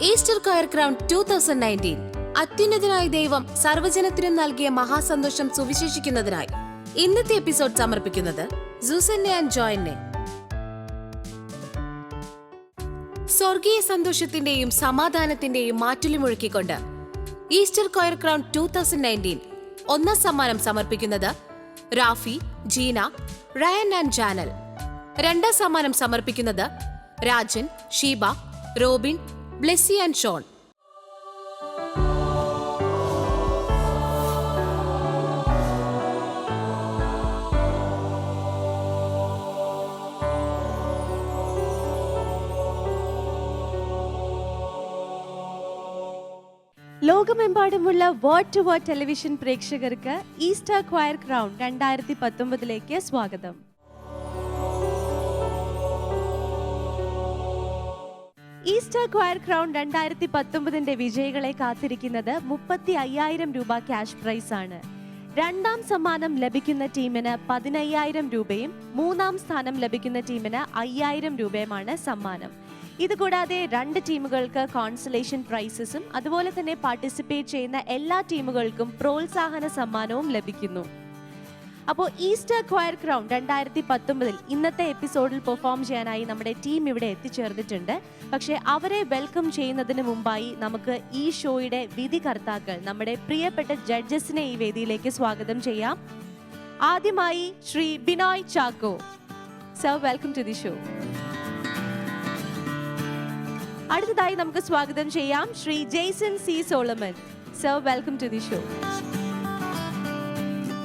Easter choir crown 2019 അത്യുന്നതനായ ദൈവം സർവ്വജനത്തിനും നൽകിയ മഹാസന്തോഷം സുവിശേഷിക്കുന്നതിനായി ഇന്നത്തെ എപ്പിസോഡ് സമർപ്പിക്കുന്നത് സൂസന്നെ ആൻഡ് ജോയനെ. സ്വർഗീയ സന്തോഷത്തിന്റെയും സമാധാനത്തിന്റെയും മാറ്റുലി മുഴക്കിക്കൊണ്ട് ഈസ്റ്റർ കൊയർ ക്രൗൺ 2019 ഒന്നാം സമ്മാനം സമർപ്പിക്കുന്നത് റാഫി, ജീന, റയൻ ആൻഡ് ജാനൽ. രണ്ടാം സമ്മാനം സമർപ്പിക്കുന്നത് രാജൻ, ഷീബ, റോബിൻ, ബ്ലെസ്സി ആൻഡ് ഷോൺ. ലോകമെമ്പാടുമുള്ള വേർഡ് ടു വേർഡ് ടെലിവിഷൻ പ്രേക്ഷകർക്ക് ഈസ്റ്റർ ക്വയർ ക്രൗൺ 2019 സ്വാഗതം. ഈസ്റ്റർ ക്വയർ ക്രൗൺ 2019 വിജയികളെ കാത്തിരിക്കുന്നത് 35,000 രൂപ ക്യാഷ് പ്രൈസ് ആണ്. രണ്ടാം സമ്മാനം ലഭിക്കുന്ന ടീമിന് 15,000 രൂപയും മൂന്നാം സ്ഥാനം ലഭിക്കുന്ന ടീമിന് 5,000 രൂപയുമാണ് സമ്മാനം. ഇതുകൂടാതെ 2 ടീമുകൾക്ക് കോൺസലേഷൻ പ്രൈസസും അതുപോലെ തന്നെ പാർട്ടിസിപ്പേറ്റ് ചെയ്യുന്ന എല്ലാ ടീമുകൾക്കും പ്രോത്സാഹന സമ്മാനവും ലഭിക്കുന്നു. അപ്പോൾ ഈസ്റ്റർ ക്വയർ ക്രൗൺ 2019 ഇന്നത്തെ എപ്പിസോഡിൽ പെർഫോം ചെയ്യാനായി നമ്മുടെ ടീം ഇവിടെ എത്തിച്ചേർന്നിട്ടുണ്ട്. പക്ഷേ അവരെ വെൽക്കം ചെയ്യുന്നതിന് മുമ്പായി നമുക്ക് ഈ ഷോയുടെ വിധികർത്താക്കൾ, നമ്മുടെ പ്രിയപ്പെട്ട ജഡ്ജസിനെ ഈ വേദിയിലേക്ക് സ്വാഗതം ചെയ്യാം. ആദ്യമായി Shri Binoy Chacko. Sir, welcome to the show. അടുത്തതായി നമുക്ക് സ്വാഗതം ചെയ്യാം Shri Jaison C Solomon. Sir, welcome to the show.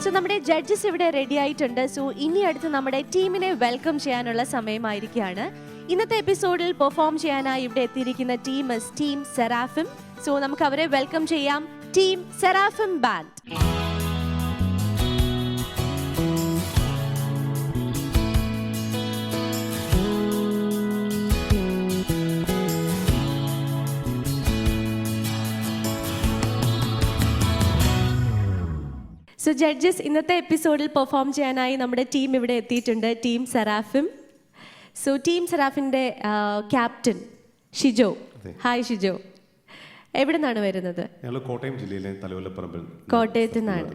So നമ്മുടെ ജഡ്ജസ് ഇവിടെ റെഡി ആയിട്ടുണ്ട്. സോ ഇനി അടുത്ത് നമ്മുടെ ടീമിനെ വെൽക്കം ചെയ്യാനുള്ള സമയമായിരിക്കുകയാണ്. ഇന്നത്തെ എപ്പിസോഡിൽ പെർഫോം ചെയ്യാനായി ഇവിടെ എത്തിയിരിക്കുന്ന ടീം സെറാഫിം. സോ നമുക്ക് അവരെ വെൽക്കം ചെയ്യാം. Team Seraphim band. So judges, ഇന്നത്തെ എപ്പിസോഡിൽ പെർഫോം ചെയ്യാനായി നമ്മുടെ ടീം ഇവിടെ എത്തിയിട്ടുണ്ട്. Team Seraphim. സോ ടീം സെറാഫിൻ്റെ ക്യാപ്റ്റൻ ഷിജോ. ഹായ് ഷിജോ, എവിടെ നിന്നാണ് വരുന്നത്? കോട്ടയം ജില്ലയിലെ തലവലപ്പറമ്പിൽ. കോട്ടയത്ത് നിന്നാണ്.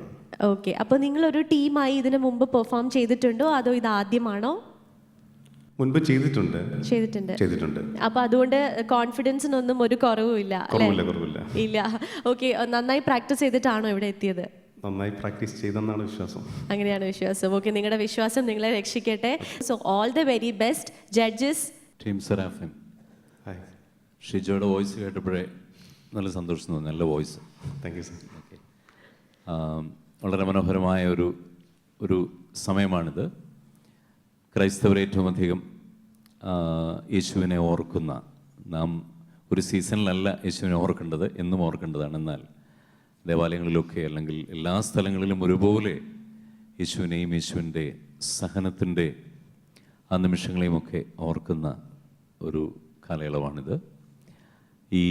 ഓക്കെ, അപ്പോൾ നിങ്ങളൊരു ടീമായി ഇതിനു മുമ്പ് പെർഫോം ചെയ്തിട്ടുണ്ടോ അതോ ഇത് ആദ്യമാണോ? മുൻപ് ചെയ്തിട്ടുണ്ട്. അപ്പോൾ അതുകൊണ്ട് കോൺഫിഡൻസിനൊന്നും ഒരു കുറവുമില്ല അല്ലേ? ഇല്ല. ഓക്കെ, നന്നായി പ്രാക്ടീസ് ചെയ്തിട്ടാണോ ഇവിടെ എത്തിയത്? നന്നായി പ്രാക്ടീസ് ചെയ്തെന്നാണ് വിശ്വാസം. അങ്ങനെയാണ് വിശ്വാസം. ഓക്കെ, നിങ്ങളുടെ വിശ്വാസം നിങ്ങളെ രക്ഷിക്കട്ടെ. So all the very best judges. Team Seraphim. Hi. ഷിജോയുടെ വോയിസ് കേട്ടപ്പോഴേ നല്ല സന്തോഷം തോന്നി. നല്ല വോയിസ്. Thank you sir. വളരെ മനോഹരമായ ഒരു സമയമാണിത്. ക്രൈസ്തവർ ഏറ്റവും അധികം യേശുവിനെ ഓർക്കുന്ന, നാം ഒരു സീസണിലല്ല യേശുവിനെ ഓർക്കേണ്ടത്, എന്നും ഓർക്കേണ്ടതാണ്. എന്നാൽ ദേവാലയങ്ങളിലൊക്കെ അല്ലെങ്കിൽ എല്ലാ സ്ഥലങ്ങളിലും ഒരുപോലെ യേശുവിനെയും യേശുവിൻ്റെ സഹനത്തിൻ്റെ ആ നിമിഷങ്ങളെയുമൊക്കെ ഓർക്കുന്ന ഒരു കാലയളവാണിത്. ഈ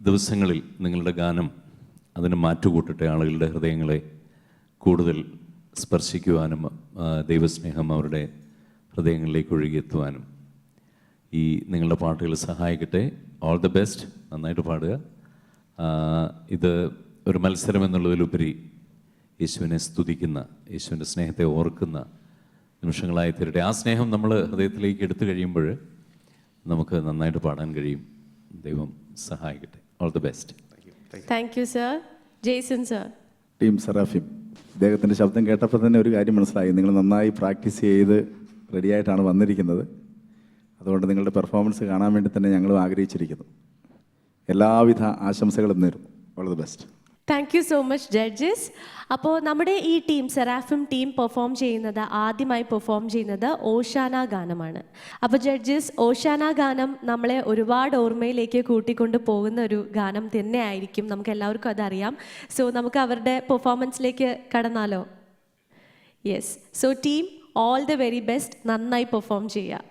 ദിവസങ്ങളിൽ നിങ്ങളുടെ ഗാനം അതിന് മാറ്റുകൂട്ടട്ടെ, ആളുകളുടെ ഹൃദയങ്ങളെ കൂടുതൽ സ്പർശിക്കുവാനും ദൈവസ്നേഹം അവരുടെ ഹൃദയങ്ങളിലേക്ക് ഒഴുകിയെത്തുവാനും ഈ നിങ്ങളുടെ പാട്ടുകൾ സഹായിക്കട്ടെ. All the best. നന്നായിട്ട് പാടുക. ഇത് ഒരു മത്സരം എന്നുള്ളതിലുപരി യേശുവിനെ സ്തുതിക്കുന്ന, യേശുവിൻ്റെ സ്നേഹത്തെ ഓർക്കുന്ന നിമിഷങ്ങളായി തീരട്ടെ. ആ സ്നേഹം നമ്മൾ ഹൃദയത്തിലേക്ക് എടുത്തു കഴിയുമ്പോൾ നമുക്ക് നന്നായിട്ട് പാടാൻ കഴിയും. ദൈവം സഹായിക്കട്ടെ. All the best. Thank you sir. Jaison sir. Team seraphim, ഇദ്ദേഹത്തിൻ്റെ ശബ്ദം കേട്ടപ്പോൾ തന്നെ ഒരു കാര്യം മനസ്സിലായി. നിങ്ങൾ നന്നായി പ്രാക്ടീസ് ചെയ്ത് റെഡിയായിട്ടാണ് വന്നിരിക്കുന്നത്. അതുകൊണ്ട് നിങ്ങളുടെ പെർഫോമൻസ് കാണാൻ വേണ്ടി തന്നെ ഞങ്ങളും ആഗ്രഹിച്ചിരിക്കുന്നു. എല്ലാവിധ ആശംസകളും നേരുന്നു. All the best. Thank you so much judges. അപ്പോൾ നമ്മുടെ ഈ ടീം സെറാഫിം ടീം ആദ്യമായി പെർഫോം ചെയ്യുന്നത് ഓശാന ഗാനമാണ്. അപ്പോൾ ജഡ്ജസ്, ഓശാന ഗാനം നമ്മളെ ഒരുപാട് ഓർമ്മയിലേക്ക് കൂട്ടിക്കൊണ്ട് പോകുന്ന ഒരു ഗാനം തന്നെ ആയിരിക്കും. നമുക്ക് എല്ലാവർക്കും അതറിയാം. സോ നമുക്ക് അവരുടെ പെർഫോമൻസിലേക്ക് കടന്നാലോ? Yes. So team, all the very best. നന്നായി പെർഫോം ചെയ്യുക.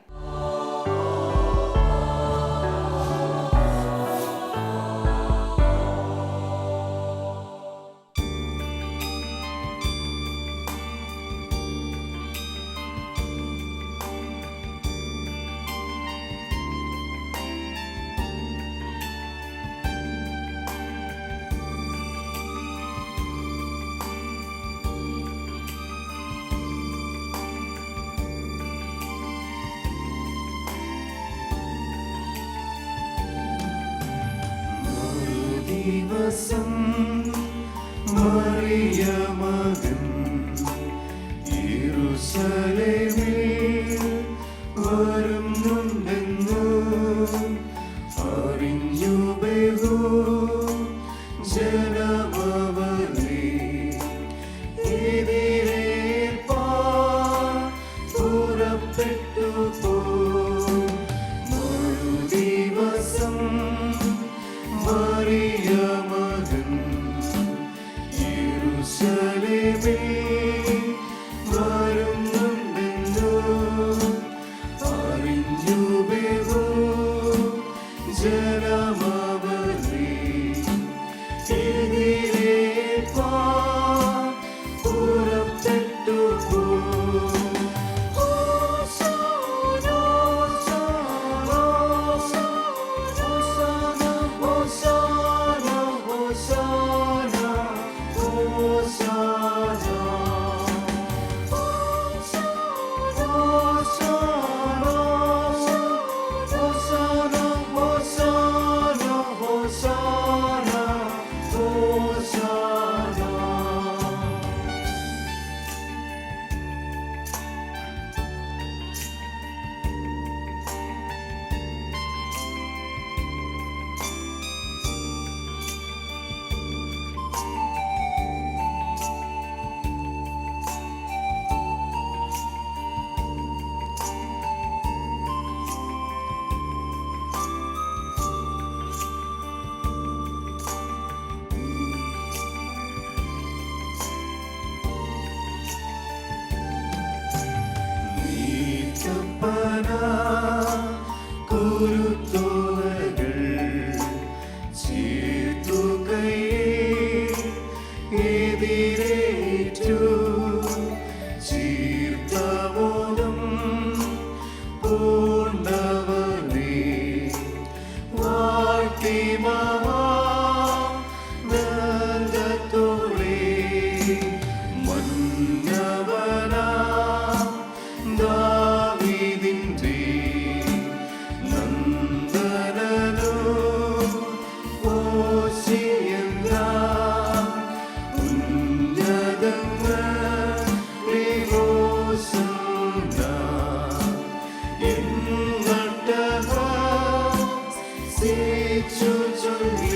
ദിവസം മറിയ മകൻ യെരൂശലേമിൽ വരുന്നുണ്ടെന്നു അറിഞ്ഞു ബഹു ജനമവനെ എതിരേൽപ്പാൻ പുറപ്പെട്ടു മറുദിവസം മറിയ മകൻ യെരൂശലേമിൽ വരുന്നുണ്ടെന്നു അറിഞ്ഞു ബഹു ജനമവനെ എതിരേൽപ്പാൻ പുറപ്പെട്ടു കുരുത്തോലകൾ ചേർത്തു കൈയിൽ എതിരേറ്റു ചീർത്തമോദം പൂണ്ടവനെ വാഴ്ത്തി മഹാനന്ദത്തോടെ മന്നവനാ ദാവീദിന്റെ നന്ദനനോ ഓശിയന്ത ഉന്നതങ്ങളിൽ ഹോശന്ന എന്നട്ട സിച്ചു ചൊല്ലി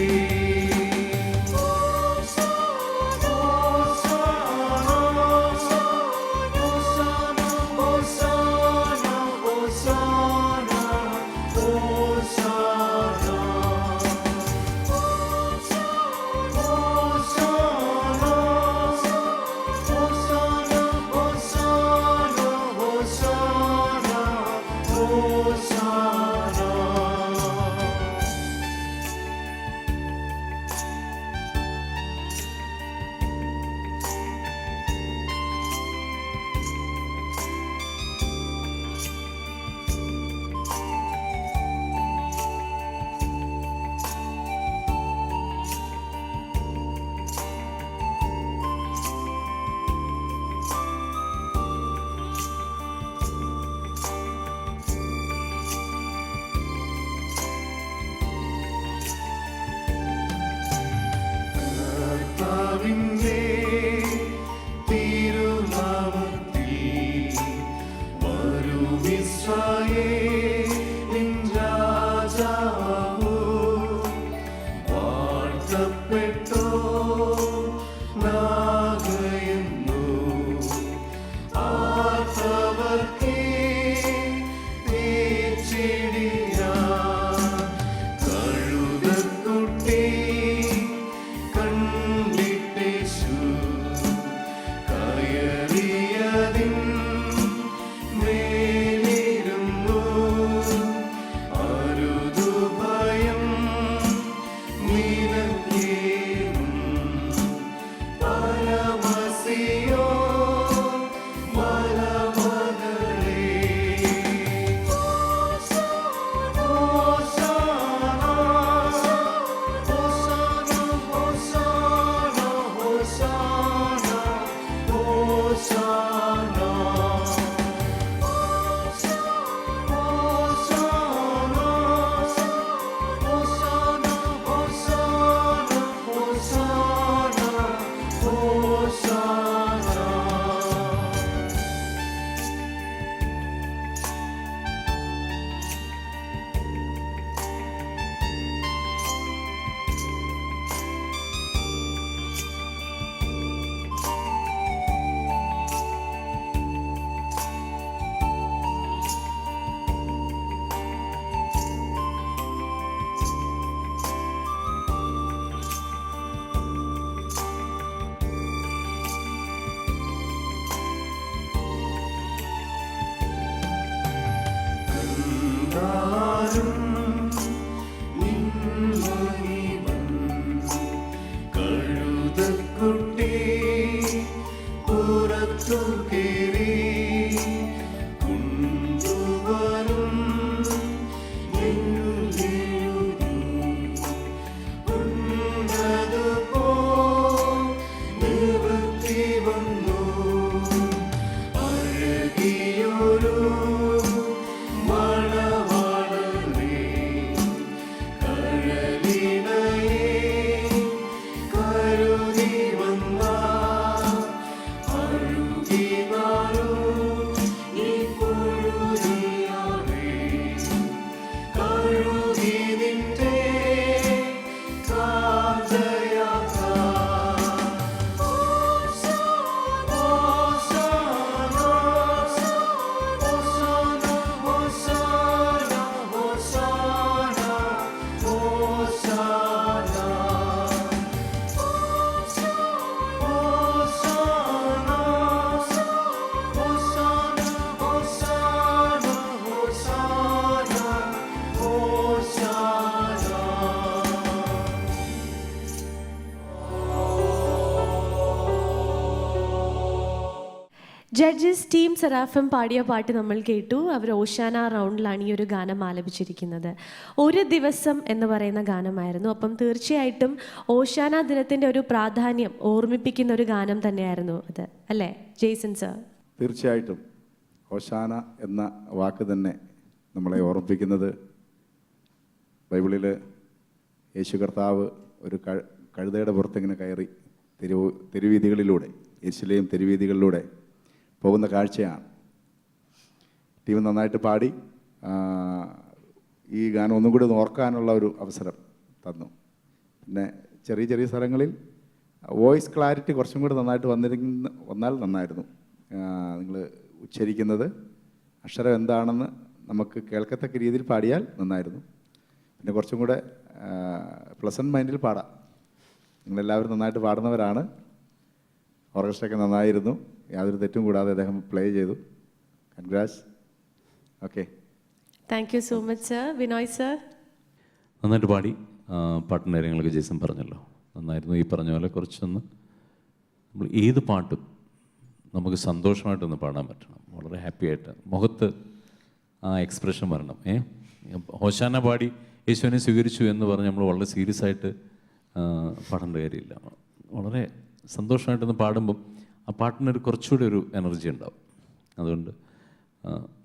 ജഡ്ജസ് ടീം സെറാഫം പാടിയ പാട്ട് നമ്മൾ കേട്ടു. അവർ ഓശാന റൗണ്ടിലാണ് ഈ ഒരു ഗാനം ആലപിച്ചിരിക്കുന്നത്. ഒരു ദിവസം എന്ന് പറയുന്ന ഗാനമായിരുന്നു. അപ്പം തീർച്ചയായിട്ടും ഓശാന ദിനത്തിൻ്റെ ഒരു പ്രാധാന്യം ഓർമ്മിപ്പിക്കുന്ന ഒരു ഗാനം തന്നെയായിരുന്നു അത്, അല്ലേ ജെയ്സൺ സർ? തീർച്ചയായിട്ടും ഹോശാന എന്ന വാക്ക് തന്നെ നമ്മളെ ഓർമ്മിപ്പിക്കുന്നത് ബൈബിളിൽ യേശു കർത്താവ് ഒരു കഴുതയുടെ പുറത്തിങ്ങനെ കയറി തെരുവീതികളിലൂടെ, യെരുശലേം തെരുവീതികളിലൂടെ പോകുന്ന കാഴ്ചയാണ്. ടീം നന്നായിട്ട് പാടി ഈ ഗാനം ഒന്നും കൂടി ഒന്ന് ഓർക്കാനുള്ള ഒരു അവസരം തന്നു. പിന്നെ ചെറിയ ചെറിയ സ്ഥലങ്ങളിൽ വോയിസ് ക്ലാരിറ്റി കുറച്ചും കൂടി നന്നായിട്ട് വന്നാൽ നന്നായിരുന്നു. നിങ്ങൾ ഉച്ചരിക്കുന്നത് അക്ഷരം എന്താണെന്ന് നമുക്ക് കേൾക്കത്തക്ക രീതിയിൽ പാടിയാൽ നന്നായിരുന്നു. പിന്നെ കുറച്ചും കൂടെ പ്ലസൻറ്റ് മൈൻഡിൽ പാടാം. നിങ്ങളെല്ലാവരും നന്നായിട്ട് പാടുന്നവരാണ്. ഓർക്കസ്ട്രയൊക്കെ നന്നായിരുന്നു. യാതൊരു തെറ്റും കൂടാതെ അദ്ദേഹം പ്ലേ ചെയ്തു. Congrats. Okay, thank you so much sir. Vinoy sir? നന്നായിട്ട് പാടി. പാട്ടിൻ്റെ കാര്യങ്ങളൊക്കെ ജെയ്സൺ പറഞ്ഞല്ലോ, നന്നായിരുന്നു. ഈ പറഞ്ഞ പോലെ കുറച്ചൊന്ന് നമ്മൾ ഏത് പാട്ടും നമുക്ക് സന്തോഷമായിട്ടൊന്ന് പാടാൻ പറ്റണം, വളരെ ഹാപ്പി ആയിട്ട് മുഖത്ത് ആ എക്സ്പ്രഷൻ വരണം. ഹോശാന പാടി യേശുവിനെ സ്വീകരിച്ചു എന്ന് പറഞ്ഞ് നമ്മൾ വളരെ സീരിയസ് ആയിട്ട് പാടേണ്ട കാര്യമില്ല. വളരെ സന്തോഷമായിട്ടൊന്ന് പാടുമ്പം ആ പാട്ടിനൊരു കുറച്ചുകൂടി ഒരു എനർജി ഉണ്ടാവും. അതുകൊണ്ട്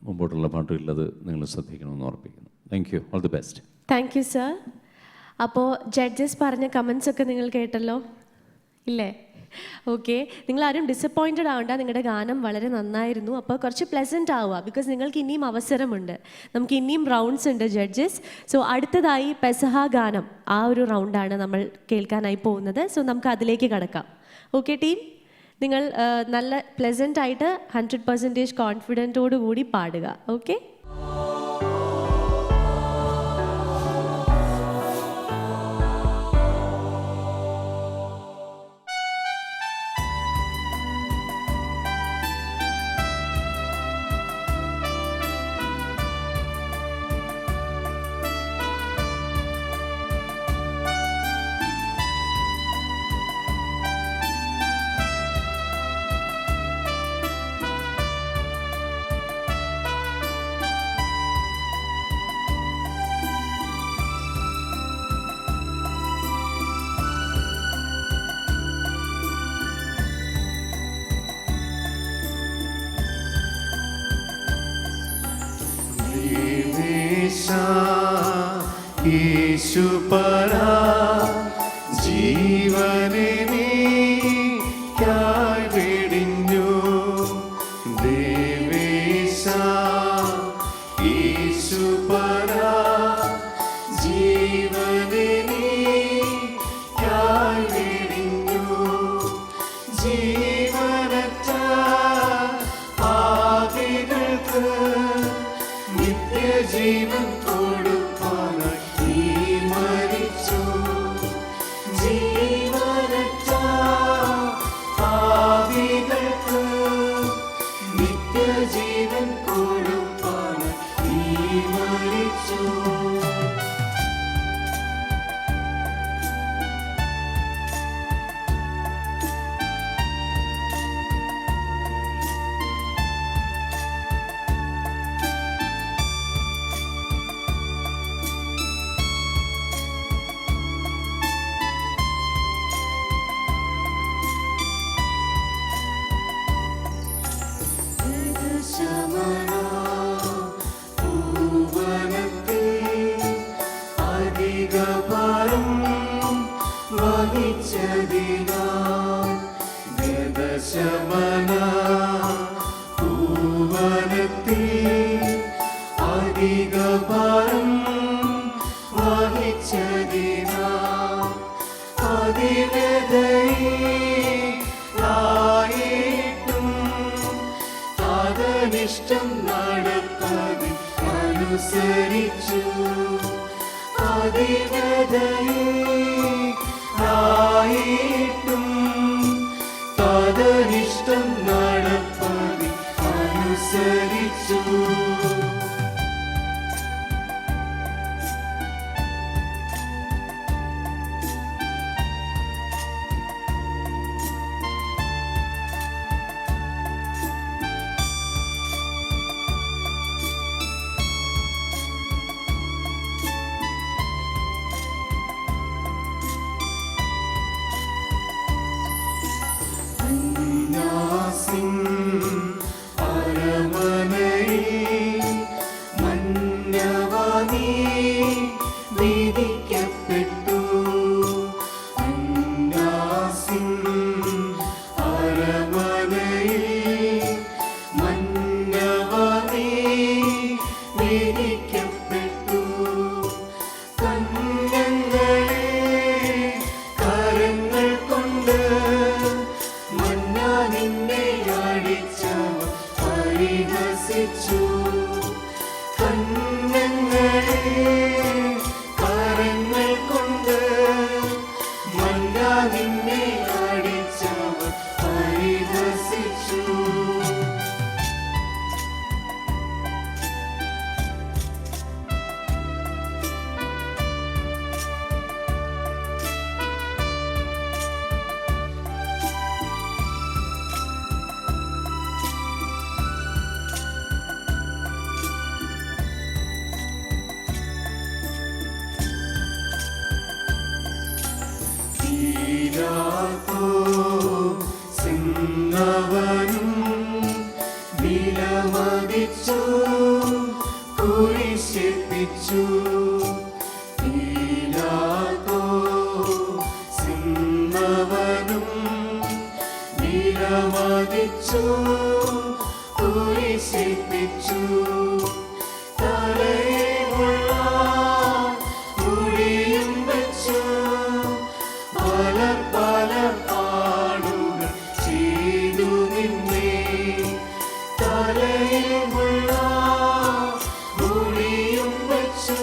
മുമ്പോട്ടുള്ള പാട്ടുകളിലത് നിങ്ങൾ ശ്രദ്ധിക്കണമെന്ന് ഓർപ്പിക്കുന്നു. Thank you, all the best. Thank you sir. അപ്പോൾ ജഡ്ജസ് പറഞ്ഞ കമൻസ് ഒക്കെ നിങ്ങൾ കേട്ടല്ലോ, ഇല്ലേ? ഓക്കെ, നിങ്ങളാരും ഡിസപ്പോയിൻറ്റഡ് ആവണ്ട. നിങ്ങളുടെ ഗാനം വളരെ നന്നായിരുന്നു. അപ്പോൾ കുറച്ച് പ്ലസൻറ്റ് ആവുക, ബിക്കോസ് നിങ്ങൾക്ക് ഇനിയും അവസരമുണ്ട്. നമുക്ക് ഇനിയും റൗണ്ട്സ് ഉണ്ട് ജഡ്ജസ്. സോ അടുത്തതായി പെസഹ ഗാനം, ആ ഒരു റൗണ്ടാണ് നമ്മൾ കേൾക്കാനായി പോകുന്നത്. സോ നമുക്ക് അതിലേക്ക് കടക്കാം. ഓക്കെ ടീം, നിങ്ങൾ നല്ല പ്ലസൻ്റ് ആയിട്ട് 100% കോൺഫിഡൻറ്റോടു കൂടി പാടുക. ഓക്കെ? യേശു പരാ ജീവനെ നീക്കായി വെടിഞ്ഞു. ദേവേശ യേശു പരാ ജീവനെ നീക്കായി വെടിഞ്ഞു. ജീവനറ്റ ആദികൾക്ക് നിത്യജീവൻ ഇഷ്ടം നടപ്പതി അനുസരിച്ചു. അതിവദയായിട്ടും തദനിഷ്ടം നടപ്പതി അനുസരിച്ചു. പീലാത്തോ സിന്നവനും വിലമതിച്ചു കുരിശിപ്പിച്ചു. പീലാത്തോ സിന്നവനും വിലമതിച്ചു കുരിശിപ്പിച്ചു. തലയിലുള്ള മുടിയും വെച്ചു പല പല പാടുകൾ ചെയ്തു നിന്നെ. തലയിലുള്ള മുടിയും വെച്ചു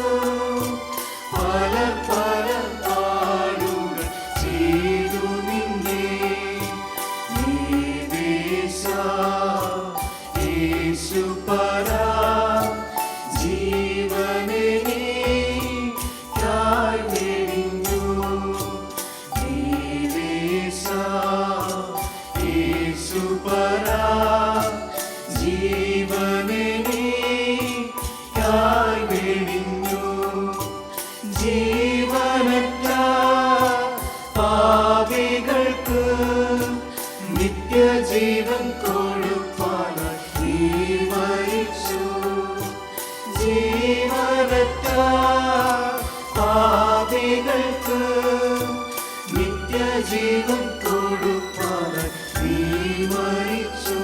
പല പല പാടുകൾ ചെയ്തു നിന്നെ. യേശുപരാ ജീവനെ നീക്കായി വെടിഞ്ഞു. യേശുപരാ ജീവനെ നീക്കായി വെടിഞ്ഞു. ജീവനറ്റ പാപികൾക്ക് നിത്യജീവൻ കൊടുപ്പാനായി നീ മരിച്ചു. ജീവനറ്റ പാപികൾക്ക് നിത്യജീവൻ കൊടുപ്പാനായി നീ മരിച്ചു.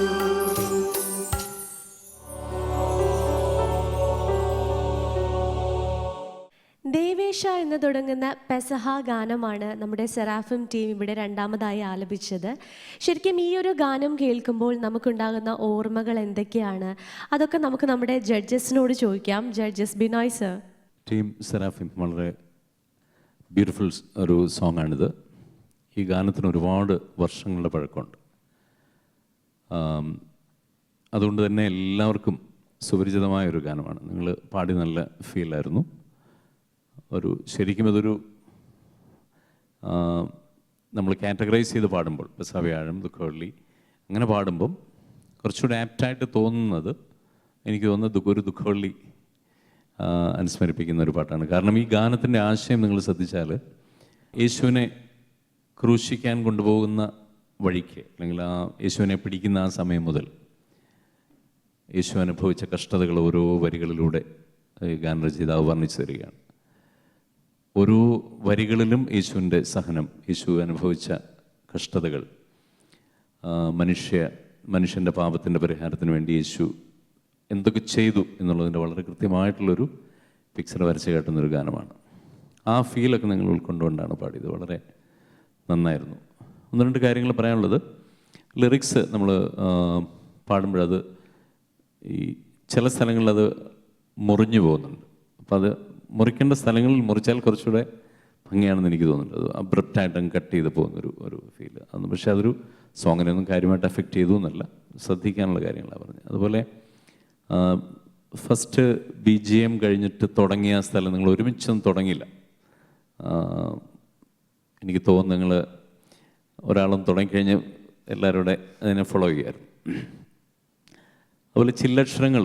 ദേവേശ എന്ന് തുടങ്ങുന്ന പെസഹ ഗാനമാണ് നമ്മുടെ സെറാഫിം ടീം ഇവിടെ രണ്ടാമതായി ആലപിച്ചത്. ശരിക്കും ഈ ഒരു ഗാനം കേൾക്കുമ്പോൾ നമുക്കുണ്ടാകുന്ന ഓർമ്മകൾ എന്തൊക്കെയാണ്? അതൊക്കെ നമുക്ക് നമ്മുടെ ജഡ്ജസിനോട് ചോദിക്കാം. Judges Binoy sir. Team Seraphim വളരെ ബ്യൂട്ടിഫുൾ ഒരു സോങ്ങാണിത്. ഈ ഗാനത്തിന് ഒരുപാട് വർഷങ്ങളുടെ പഴക്കമുണ്ട്. അതുകൊണ്ട് തന്നെ എല്ലാവർക്കും സുപരിചിതമായ ഒരു ഗാനമാണ്. നിങ്ങൾ പാടി നല്ല ഫീലായിരുന്നു. ശരിക്കും അതൊരു നമ്മൾ കാറ്റഗറൈസ് ചെയ്ത് പാടുമ്പോൾ പെസഹവ്യാഴം, ദുഃഖവെള്ളി അങ്ങനെ പാടുമ്പം കുറച്ചുകൂടി ആപ്റ്റായിട്ട് തോന്നുന്നത് എനിക്ക് തോന്നുന്നത് ഒരു ദുഃഖവെള്ളി അനുസ്മരിപ്പിക്കുന്ന ഒരു പാട്ടാണ്. കാരണം ഈ ഗാനത്തിൻ്റെ ആശയം നിങ്ങൾ ശ്രദ്ധിച്ചാൽ യേശുവിനെ ക്രൂശിക്കാൻ കൊണ്ടുപോകുന്ന വഴിക്ക് അല്ലെങ്കിൽ ആ യേശുവിനെ പിടിക്കുന്ന ആ സമയം മുതൽ യേശു അനുഭവിച്ച കഷ്ടതകൾ ഓരോ വരികളിലൂടെ ഗാനരചയിതാവ് വർണ്ണിച്ചു തരികയാണ്. ഓരോ വരികളിലും യേശുവിൻ്റെ സഹനം, യേശു അനുഭവിച്ച കഷ്ടതകൾ, മനുഷ്യൻ്റെ പാപത്തിൻ്റെ പരിഹാരത്തിന് വേണ്ടി യേശു എന്തൊക്കെ ചെയ്തു എന്നുള്ളതിൻ്റെ വളരെ കൃത്യമായിട്ടുള്ളൊരു പിക്ചർ വരച്ച് കാട്ടുന്നൊരു ഗാനമാണ്. ആ ഫീലൊക്കെ നിങ്ങൾ ഉൾക്കൊണ്ടുകൊണ്ടാണ് പാടിയത്. വളരെ നന്നായിരുന്നു. ഒന്ന് രണ്ട് കാര്യങ്ങൾ പറയാനുള്ളത്, ലിറിക്സ് നമ്മൾ പാടുമ്പോഴത് ഈ ചില സ്ഥലങ്ങളിലത് മുറിഞ്ഞു പോകുന്നുണ്ട്. അപ്പോൾ അത് മുറിക്കേണ്ട സ്ഥലങ്ങളിൽ മുറിച്ചാൽ കുറച്ചുകൂടെ ഭംഗിയാണെന്ന് എനിക്ക് തോന്നുന്നുണ്ട്. അത് അബ്രപ്റ്റായിട്ടും കട്ട് ചെയ്ത് പോകുന്നൊരു ഫീൽ അതൊന്നും. പക്ഷേ അതൊരു സോങ്ങിനെയൊന്നും കാര്യമായിട്ട് എഫക്റ്റ് ചെയ്തു എന്നല്ല, ശ്രദ്ധിക്കാനുള്ള കാര്യങ്ങളാണ് പറഞ്ഞത്. അതുപോലെ ഫസ്റ്റ് BGM കഴിഞ്ഞിട്ട് തുടങ്ങിയ സ്ഥലം നിങ്ങൾ ഒരുമിച്ചൊന്നും തുടങ്ങിയില്ല. എനിക്ക് തോന്നുന്നു നിങ്ങൾ ഒരാളും തുടങ്ങിക്കഴിഞ്ഞ് എല്ലാവരുടെ അതിനെ ഫോളോ ചെയ്യുമായിരുന്നു. അതുപോലെ ചില്ലക്ഷരങ്ങൾ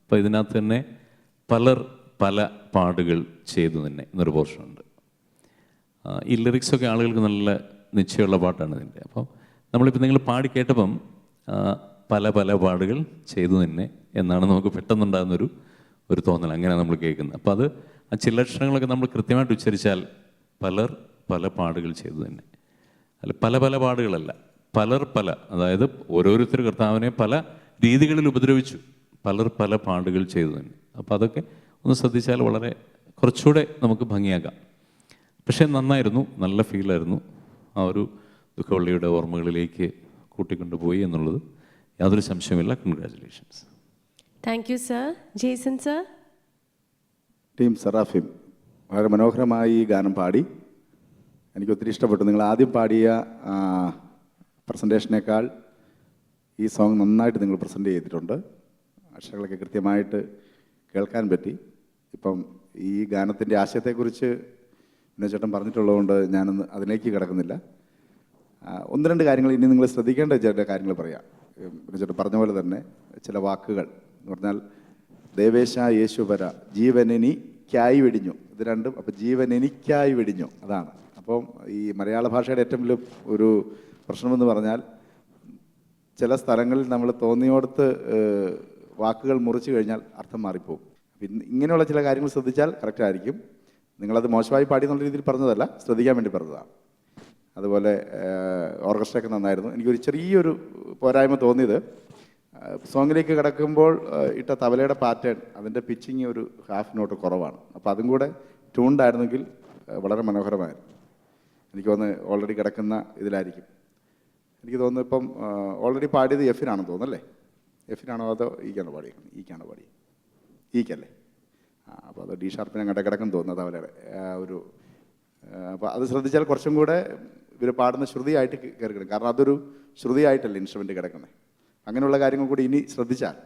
ഇപ്പോൾ ഇതിനകത്ത് തന്നെ പല പാടുകൾ ചെയ്തു തന്നെ എന്നൊരു പോർഷനുണ്ട്. ഈ ലിറിക്സൊക്കെ ആളുകൾക്ക് നല്ല നിശ്ചയമുള്ള പാട്ടാണ് ഇതിൻ്റെ. അപ്പം നമ്മളിപ്പോൾ നിങ്ങൾ പാടി കേട്ടപ്പം പല പാടുകൾ ചെയ്തു തന്നെ എന്നാണ് നമുക്ക് പെട്ടെന്നുണ്ടാകുന്നൊരു തോന്നൽ. അങ്ങനെ നമ്മൾ കേൾക്കുന്നത്. അപ്പോൾ അത് ആ ചില്ലക്ഷരങ്ങളൊക്കെ നമ്മൾ കൃത്യമായിട്ട് ഉച്ചരിച്ചാൽ പല പാടുകൾ ചെയ്തു തന്നെ. അല്ല പല പാടുകളല്ല, പല അതായത് ഓരോരുത്തർ കർത്താവിനെ പല രീതികളിൽ ഉപദ്രവിച്ചു, പല പാടുകൾ ചെയ്തു തന്നെ. അപ്പോൾ അതൊക്കെ ഒന്ന് ശ്രദ്ധിച്ചാൽ വളരെ കുറച്ചുകൂടെ നമുക്ക് ഭംഗിയാക്കാം. പക്ഷേ നന്നായിരുന്നു, നല്ല ഫീലായിരുന്നു. ആ ഒരു ദുഃഖവെള്ളിയുടെ ഓർമ്മകളിലേക്ക് കൂട്ടിക്കൊണ്ടുപോയി എന്നുള്ളത് യാതൊരു സംശയമില്ല. Congratulations. Thank you sir. Jason sir. Team Seraphim വളരെ മനോഹരമായി ഈ ഗാനം പാടി. എനിക്ക് ഒത്തിരി ഇഷ്ടപ്പെട്ടു. നിങ്ങൾ ആദ്യം പാടിയ പ്രസൻറ്റേഷനേക്കാൾ ഈ സോങ് നന്നായിട്ട് നിങ്ങൾ പ്രസൻറ്റ് ചെയ്തിട്ടുണ്ട്. അക്ഷരങ്ങളൊക്കെ കൃത്യമായിട്ട് കേൾക്കാൻ പറ്റി. ഇപ്പം ഈ ഗാനത്തിൻ്റെ ആശയത്തെക്കുറിച്ച് ചേട്ടൻ പറഞ്ഞിട്ടുള്ളതുകൊണ്ട് ഞാനൊന്ന് അതിലേക്ക് കിടക്കുന്നില്ല. ഒന്ന് രണ്ട് കാര്യങ്ങൾ ഇനി നിങ്ങൾ ശ്രദ്ധിക്കേണ്ട ചില കാര്യങ്ങൾ പറയാം. ചേട്ടൻ പറഞ്ഞ പോലെ തന്നെ ചില വാക്കുകൾ എന്ന് പറഞ്ഞാൽ ദേവേശ യേശുപര ജീവനെനിക്കായി വെടിഞ്ഞു, ഇത് രണ്ടും. അപ്പോൾ ജീവനെനിക്കായി വെടിഞ്ഞു, അതാണ്. അപ്പം ഈ മലയാള ഭാഷയുടെ ഏറ്റവും വലിയ ഒരു പ്രശ്നമെന്ന് പറഞ്ഞാൽ ചില സ്ഥലങ്ങളിൽ നമ്മൾ തോന്നിയോടത്ത് വാക്കുകൾ മുറിച്ച് കഴിഞ്ഞാൽ അർത്ഥം മാറിപ്പോകും. പിന്നെ ഇങ്ങനെയുള്ള ചില കാര്യങ്ങൾ ശ്രദ്ധിച്ചാൽ കറക്റ്റ് ആയിരിക്കും. നിങ്ങളത് മോശമായി പാടി എന്നുള്ള രീതിയിൽ പറഞ്ഞതല്ല, ശ്രദ്ധിക്കാൻ വേണ്ടി പറഞ്ഞതാണ്. അതുപോലെ ഓർക്കസ്ട്രയൊക്കെ നന്നായിരുന്നു. എനിക്കൊരു ചെറിയൊരു പോരായ്മ തോന്നിയത് സോങ്ങിലേക്ക് കിടക്കുമ്പോൾ ഇട്ട തബലയുടെ പാറ്റേൺ, അതിൻ്റെ പിച്ചിങ് ഒരു ഹാഫ് നോട്ട് കുറവാണ്. അപ്പോൾ അതും കൂടെ ട്യൂൺഡായിരുന്നെങ്കിൽ വളരെ മനോഹരമായിരുന്നു. എനിക്ക് തോന്നുന്നു ഓൾറെഡി കിടക്കുന്ന ഇതിലായിരിക്കും. എനിക്ക് തോന്നുന്നു ഇപ്പം ഓൾറെഡി പാടിയത് എഫിനാണെന്ന് തോന്നുന്നല്ലേ? എഫിനാണോ അതോ ഈക്കാണോ പാടിയത്? ഈക്കാണോ പാടിയത്? ഈക്കല്ലേ? അപ്പോൾ അത് ഡി ഷാർപ്പിന് അങ്ങോട്ട് കിടക്കും തോന്നുന്നത് തബലയുടെ ഒരു. അപ്പോൾ അത് ശ്രദ്ധിച്ചാൽ കുറച്ചും കൂടെ ഇവർ പാടുന്ന ശ്രുതിയായിട്ട് കയറി കിടക്കും. കാരണം അതൊരു ശ്രുതിയായിട്ടല്ലേ ഇൻസ്ട്രുമെൻ്റ് കിടക്കുന്നത്. അങ്ങനെയുള്ള കാര്യങ്ങൾ കൂടി ഇനി ശ്രദ്ധിച്ചാൽ,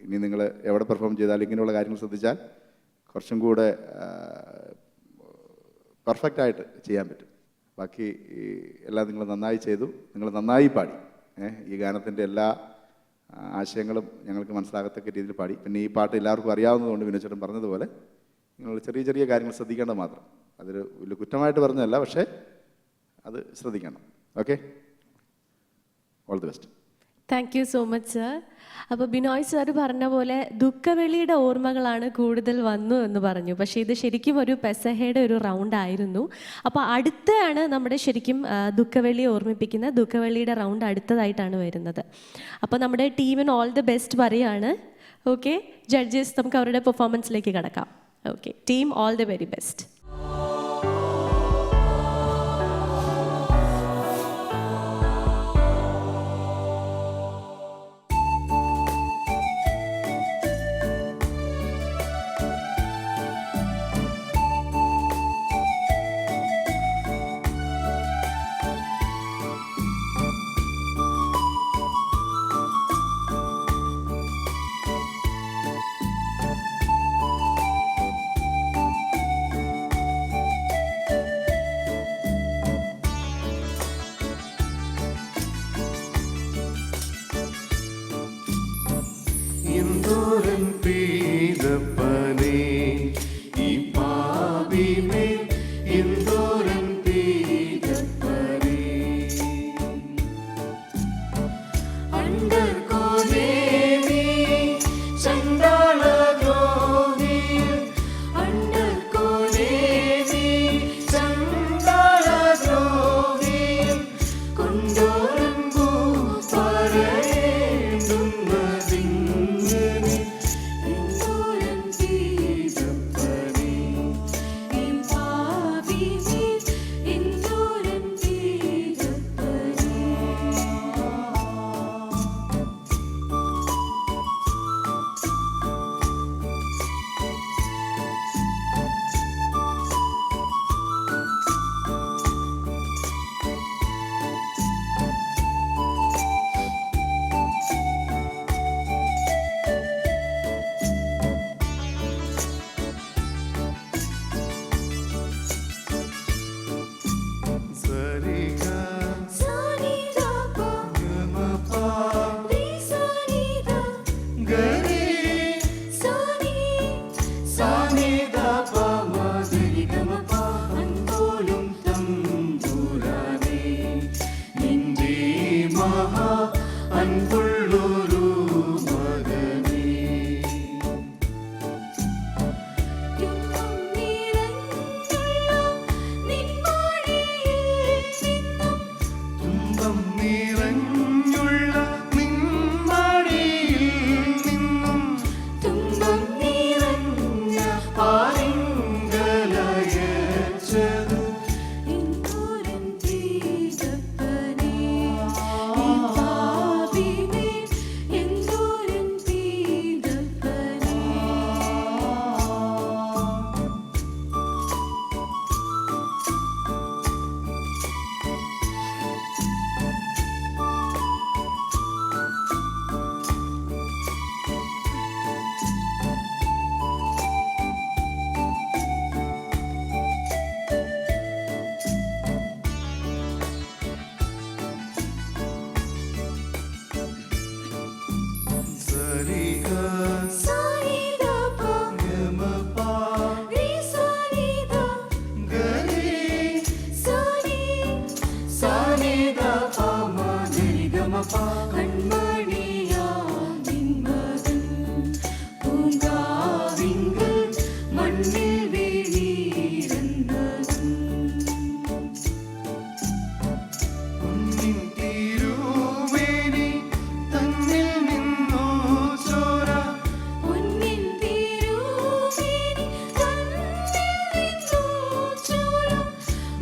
ഇനി നിങ്ങൾ എവിടെ പെർഫോം ചെയ്താലും ഇങ്ങനെയുള്ള കാര്യങ്ങൾ ശ്രദ്ധിച്ചാൽ കുറച്ചും കൂടെ പെർഫെക്റ്റായിട്ട് ചെയ്യാൻ പറ്റും. ബാക്കി എല്ലാം നിങ്ങൾ നന്നായി ചെയ്തു, നിങ്ങൾ നന്നായി പാടി. ഈ ഗാനത്തിൻ്റെ എല്ലാ ആശയങ്ങളും ഞങ്ങൾക്ക് മനസ്സിലാകത്തക്ക രീതിയിൽ പാടി. പിന്നെ ഈ പാട്ട് എല്ലാവർക്കും അറിയാവുന്നതുകൊണ്ട് വിനോചേട്ടൻ പറഞ്ഞതുപോലെ നിങ്ങൾ ചെറിയ ചെറിയ കാര്യങ്ങൾ ശ്രദ്ധിക്കേണ്ടത് മാത്രം. അതൊരു വലിയ കുറ്റമായിട്ട് പറഞ്ഞതല്ല, പക്ഷേ അത് ശ്രദ്ധിക്കണം. Okay, all the best. Thank you so much sir. അപ്പോൾ ബിനോയ് സാർ പറഞ്ഞ പോലെ ദുഃഖവെള്ളിയുടെ ഓർമ്മകളാണ് കൂടുതൽ വന്നു എന്ന് പറഞ്ഞു. പക്ഷേ ഇത് ശരിക്കും ഒരു പെസഹയുടെ ഒരു റൗണ്ട് ആയിരുന്നു. അപ്പോൾ അടുത്താണ് നമ്മുടെ ശരിക്കും ദുഃഖവെള്ളിയെ ഓർമ്മിപ്പിക്കുന്ന ദുഃഖവെള്ളിയുടെ റൗണ്ട് അടുത്തതായിട്ടാണ് വരുന്നത്. അപ്പോൾ നമ്മുടെ ടീമിന് ഓൾ ദി ബെസ്റ്റ് പറയുകയാണ്. ഓക്കെ ജഡ്ജസ്, നമുക്ക് അവരുടെ പെർഫോമൻസിലേക്ക് കിടക്കാം. Okay team, all the very best. എന്തോരം പെയ്തപ്പനേ ഈ പാപിമേൽ, എന്തോരം പെയ്തപ്പനേ അണ്ടർകോനേ നീ ചണ്ടാളദ്രോഹി, അണ്ടർകോനേ നീ ചണ്ടാളദ്രോഹി, കൊണ്ടോരമ്പൂ പറയേണ്ടുന്നതിങ്ങനെ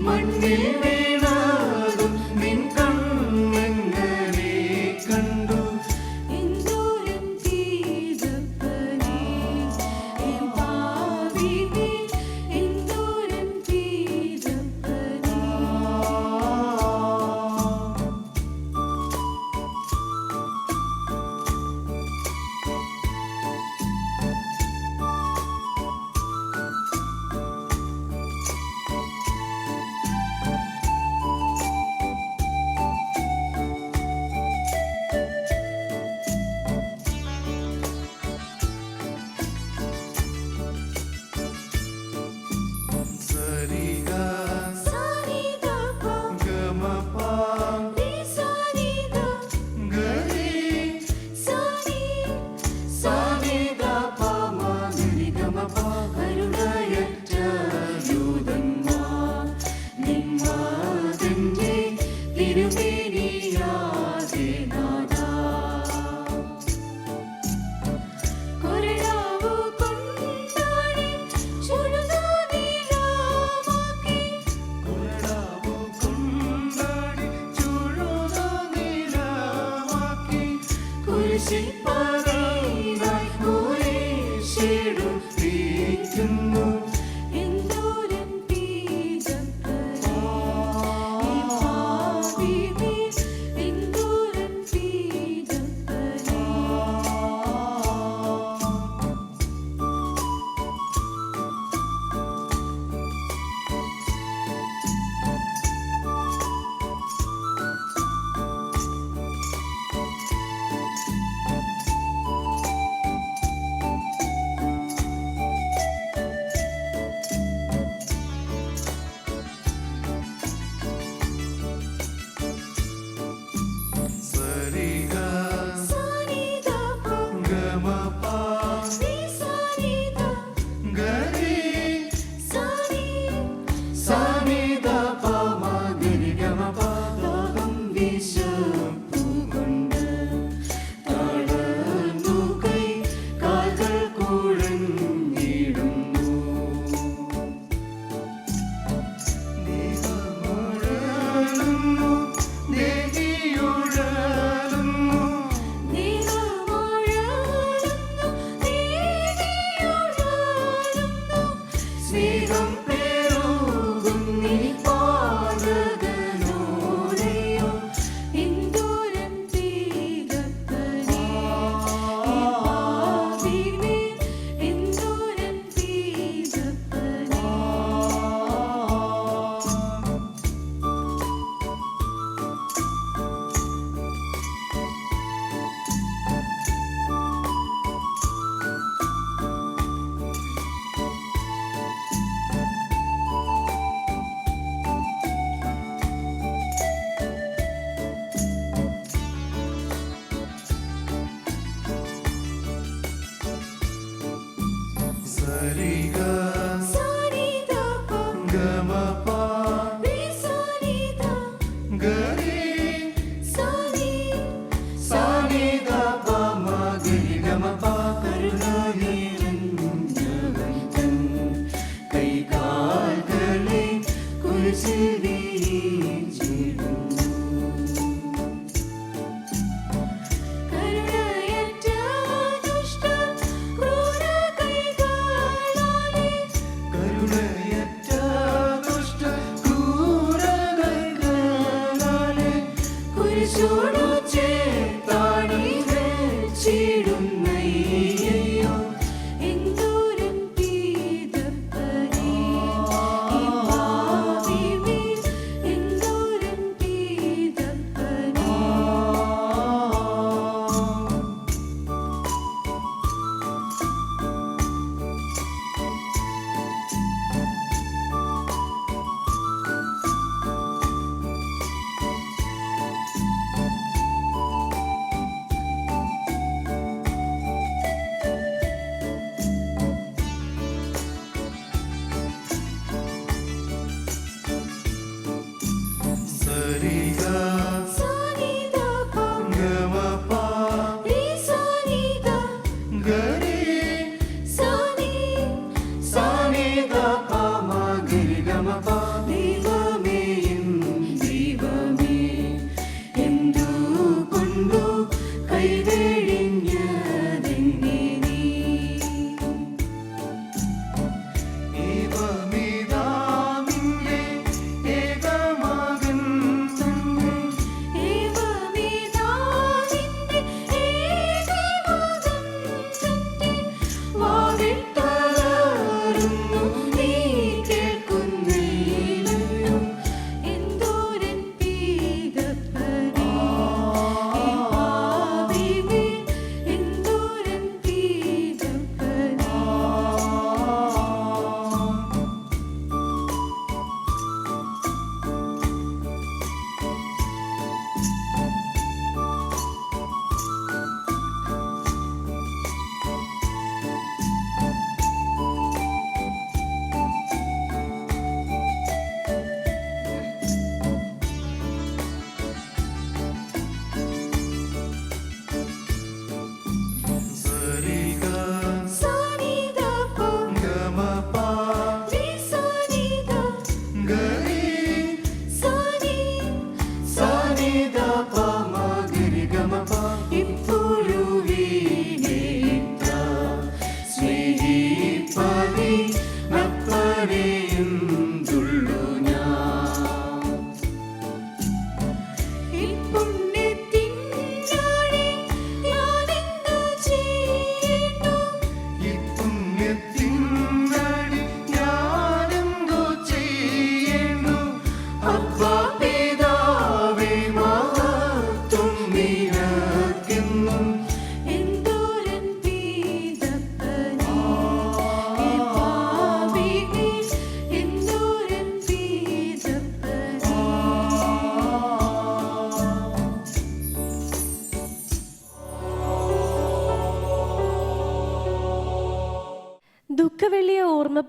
മണ്ണിൽ വീണതും നിൻ കണ്ണെങ്ങനെ കണ്ടു. എന്തോരം തീരപ്പനേ എൻ പാവിനേ എന്തോരം തീരപ്പനേ സരിഗ സാനിദപ ഗമപ നിസാനിദ ഗരി സാനി സാനിദ പമ ഗരി ഗമപ. കരുണയറ്റ ദൂതന്മാർ നിന്മാതിന്റെ തിരുമേനിയാകെ നാഥാ. കൊരടാവു കൊണ്ടാടി ചുഴുതാനിലാമാക്കി കുരടാവു കൊണ്ടാടി ചുഴുതുനിലമാക്കി. കുരിശിൽ പകയിലായി കുരിശെടുത്തിരിക്കുന്നു. എന്തോരം തീരപ്പനേ ഈ പാവിനേ എന്തോരം തീരപ്പനേ സരിഗ സാനിദപ ഗമപ നിസാനിദ ഗരി സാനി സാനിദ പമ ഗരി ഗമപ. ലോകം വിശപ്പുകൊണ്ട് തളർന്നു കൈ കാൽകൾ കുഴഞ്ഞിടുന്നു. ദേഹമുഴലുന്നു ദേഹിയുഴലുന്നു. നീലമഴലുന്നു നീതിയുഴലുന്നു സ്നേഹം പെരുകുന്നി പാതകനോടെയോ. എന്തോരം തീരപ്പനേ ഈ പാവിനേ എന്തോരം തീരപ്പനേ സരിഗ സാനിദപ ഗമപ നിസാനിദ ഗരി സാനി സാനിദ പമ ഗരി ഗമപ. കരുണ നിറഞ്ഞവൻ തൻ കൈകാൽകളെ കുരിശിൽ വീഴ്ത്തിയിടുന്നു. കരുണയറ്റ ദുഷ്ട ക്രൂര കൈകളാലെ കരുണയറ്റ ദുഷ്ട ക്രൂരകൈകളാലെ കുരിശോടു ചേർത്താണി വെച്ചിടുന്നയ്യോ. എന്തോരം തീരപ്പനേ ഈ പാവിനേ എന്തോരം തീരപ്പനേ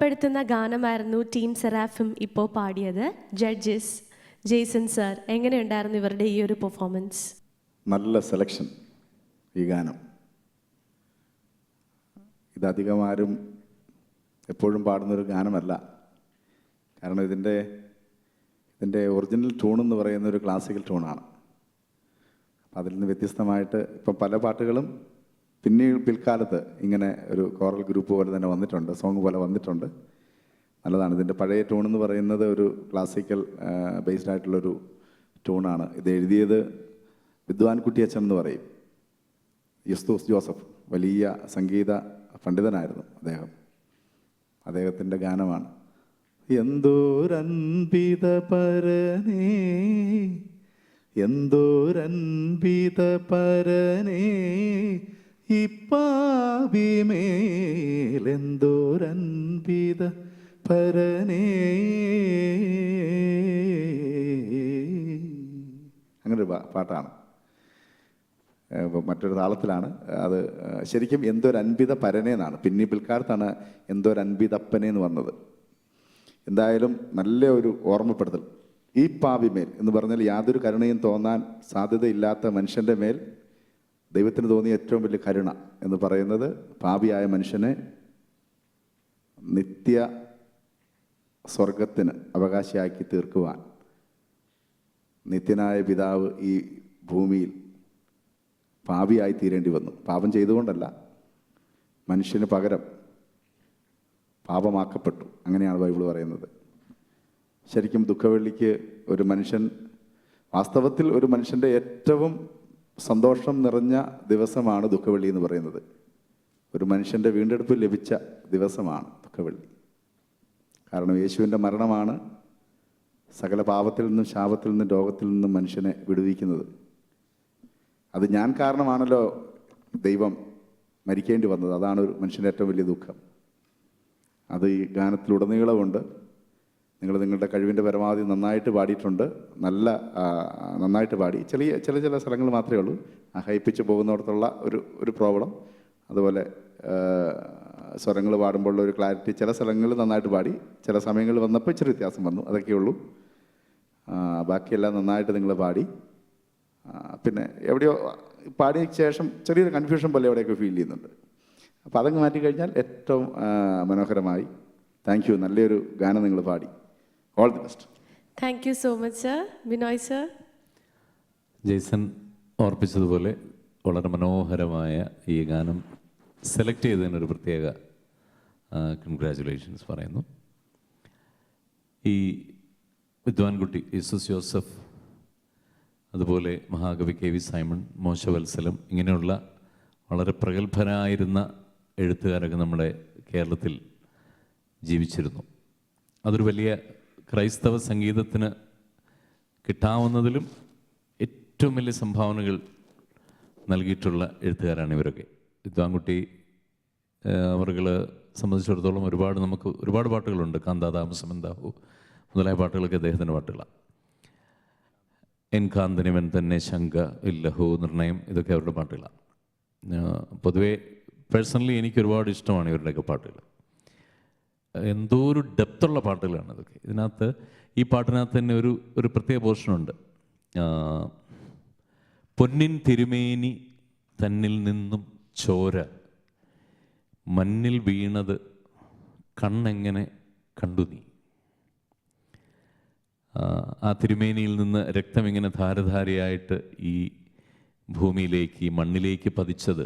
ഓർമ്മപ്പെടുത്തുന്ന ഗാനമായിരുന്നു ടീം സെറാഫിം ഇപ്പോൾ പാടിയത്. ജഡ്ജസ് ജെയ്സൺ സാർ, എങ്ങനെയുണ്ടായിരുന്നു ഇവരുടെ ഈ ഒരു പെർഫോമൻസ്? നല്ല സെലക്ഷൻ. ഈ ഗാനം ഇതധികം ആരും എപ്പോഴും പാടുന്നൊരു ഗാനമല്ല. കാരണം ഇതിൻ്റെ ഒറിജിനൽ ട്യൂൺ എന്ന് പറയുന്ന ഒരു ക്ലാസിക്കൽ ട്യൂണാണ്. അതിൽ നിന്ന് വ്യത്യസ്തമായിട്ട് ഇപ്പം പല പാട്ടുകളും പിൽക്കാലത്ത് ഇങ്ങനെ ഒരു കോറൽ ഗ്രൂപ്പ് പോലെ തന്നെ വന്നിട്ടുണ്ട്, സോങ് പോലെ വന്നിട്ടുണ്ട്. നല്ലതാണ്. ഇതിൻ്റെ പഴയ ട്യൂൺ എന്ന് പറയുന്നത് ഒരു ക്ലാസിക്കൽ ബേസ്ഡ് ആയിട്ടുള്ളൊരു ട്യൂണാണ്. ഇത് എഴുതിയത് വിദ്വാൻ കുട്ടിയച്ചൻ എന്ന് പറയും. യുസ്തൂസ് ജോസഫ് വലിയ സംഗീത പണ്ഡിതനായിരുന്നു അദ്ദേഹത്തിൻ്റെ ഗാനമാണ്. എന്തോരൻപിത പരനേ, എന്തോരൻപിത പരനേ, ഇപ്പാവിമേലെന്തോരൻപിത പരനേ. അങ്ങനൊരു പാട്ടാണ്. മറ്റൊരു താളത്തിലാണ് അത്. ശരിക്കും എന്തോരൻപിത പരനേന്നാണ്, പിന്നെ പിൽക്കാലത്താണ് എന്തോരൻപിതപ്പനെ എന്ന് വന്നത്. എന്തായാലും നല്ല ഒരു ഓർമ്മപ്പെടുത്തൽ. ഈ പാവിമേൽ എന്ന് പറഞ്ഞാൽ യാതൊരു കരുണയും തോന്നാൻ സാധ്യതയില്ലാത്ത മനുഷ്യൻ്റെ മേൽ ദൈവത്തിന് തോന്നിയ ഏറ്റവും വലിയ കരുണ എന്ന് പറയുന്നത് പാപിയായ മനുഷ്യനെ നിത്യ സ്വർഗത്തിന് അവകാശിയാക്കി തീർക്കുവാൻ നിത്യനായ പിതാവ് ഈ ഭൂമിയിൽ പാപിയായി തീരേണ്ടി വന്നു. പാപം ചെയ്തുകൊണ്ടല്ല, മനുഷ്യന് പകരം പാപമാക്കപ്പെട്ടു. അങ്ങനെയാണ് ബൈബിൾ പറയുന്നത്. ശരിക്കും ദുഃഖവെള്ളിക്ക് ഒരു മനുഷ്യൻ, വാസ്തവത്തിൽ ഒരു മനുഷ്യൻ്റെ ഏറ്റവും സന്തോഷം നിറഞ്ഞ ദിവസമാണ് ദുഃഖവെള്ളി എന്ന് പറയുന്നത്. ഒരു മനുഷ്യൻ്റെ വീണ്ടെടുപ്പ് ലഭിച്ച ദിവസമാണ് ദുഃഖവെള്ളി. കാരണം യേശുവിൻ്റെ മരണമാണ് സകല പാപത്തിൽ നിന്നും ശാപത്തിൽ നിന്നും രോഗത്തിൽ നിന്നും മനുഷ്യനെ വിടുവിക്കുന്നത്. അത് ഞാൻ കാരണമാണല്ലോ ദൈവം മരിക്കേണ്ടി വന്നത്. അതാണ് ഒരു മനുഷ്യൻ്റെ ഏറ്റവും വലിയ ദുഃഖം. അത് ഈ ഗാനത്തിലുടനീളമുണ്ട്. നിങ്ങൾ നിങ്ങളുടെ കഴിവിൻ്റെ പരമാവധി നന്നായിട്ട് പാടിയിട്ടുണ്ട്. നന്നായിട്ട് പാടി. ചില സ്ഥലങ്ങൾ മാത്രമേ ഉള്ളൂ ഹൈപ്പിച്ച് പോകുന്നിടത്തുള്ള ഒരു പ്രോബ്ലം. അതുപോലെ സ്വരങ്ങൾ പാടുമ്പോഴുള്ള ഒരു ക്ലാരിറ്റി. ചില സ്ഥലങ്ങളിൽ നന്നായിട്ട് പാടി, ചില സമയങ്ങളിൽ വന്നപ്പോൾ ഇച്ചിരി വ്യത്യാസം വന്നു, അതൊക്കെയുള്ളൂ. ബാക്കിയെല്ലാം നന്നായിട്ട് നിങ്ങൾ പാടി. പിന്നെ എവിടെയോ പാടിയ ശേഷം ചെറിയൊരു കൺഫ്യൂഷൻ പോലെ എവിടെയൊക്കെ ഫീൽ ചെയ്യുന്നുണ്ട്. അപ്പോൾ അതങ്ങ് മാറ്റിക്കഴിഞ്ഞാൽ ഏറ്റവും മനോഹരമായി. Thank you. നല്ലൊരു ഗാനം നിങ്ങൾ പാടി. All the best. Thank you so much sir. Binoy sir. Jaison ഓർപ്പിച്ചതുപോലെ വളരെ മനോഹരമായ ഈ ഗാനം സെലക്ട് ചെയ്തതിനൊരു പ്രത്യേക കൺഗ്രാജുലേഷൻസ് പറയുന്നു. ഈ വിദ്വാൻകുട്ടി യേശുസ് ജോസഫ്, അതുപോലെ മഹാകവി കെ വി സൈമൺ, മോശവത്സലം, ഇങ്ങനെയുള്ള വളരെ പ്രഗത്ഭരായിരുന്ന എഴുത്തുകാരൊക്കെ നമ്മുടെ കേരളത്തിൽ ജീവിച്ചിരുന്നു. അതൊരു വലിയ ക്രൈസ്തവ സംഗീതത്തിന് കിട്ടാവുന്നതിലും ഏറ്റവും വലിയ സംഭാവനകൾ നൽകിയിട്ടുള്ള എഴുത്തുകാരാണ് ഇവരൊക്കെ. വിദ്വാൻകുട്ടി അവരെ സംബന്ധിച്ചിടത്തോളം നമുക്ക് ഒരുപാട് പാട്ടുകളുണ്ട്. കാന്താതാമസം എന്താഹു മുതലായ പാട്ടുകളൊക്കെ അദ്ദേഹത്തിൻ്റെ പാട്ടുകളാണ്. എൻ കാന്തനിവൻ തന്നെ ശങ്ക ഇല്ലഹോ നിർണയം, ഇതൊക്കെ അവരുടെ പാട്ടുകളാണ്. പൊതുവേ പേഴ്സണലി എനിക്ക് ഒരുപാട് ഇഷ്ടമാണ് ഇവരുടെയൊക്കെ പാട്ടുകൾ. എന്തോ ഒരു ഡെപ്തുള്ള പാട്ടുകളാണ് അതൊക്കെ. ഇതിനകത്ത് ഈ പാട്ടിനകത്ത് തന്നെ ഒരു പ്രത്യേക പോർഷനുണ്ട്. പൊന്നിൻ തിരുമേനി തന്നിൽ നിന്നും ചോര മണ്ണിൽ വീണത് കണ്ണെങ്ങനെ കണ്ടു നീ. ആ തിരുമേനിയിൽ നിന്ന് രക്തം ഇങ്ങനെ ധാരധാരയായിട്ട് ഈ ഭൂമിയിലേക്ക്, ഈ മണ്ണിലേക്ക് പതിച്ചത്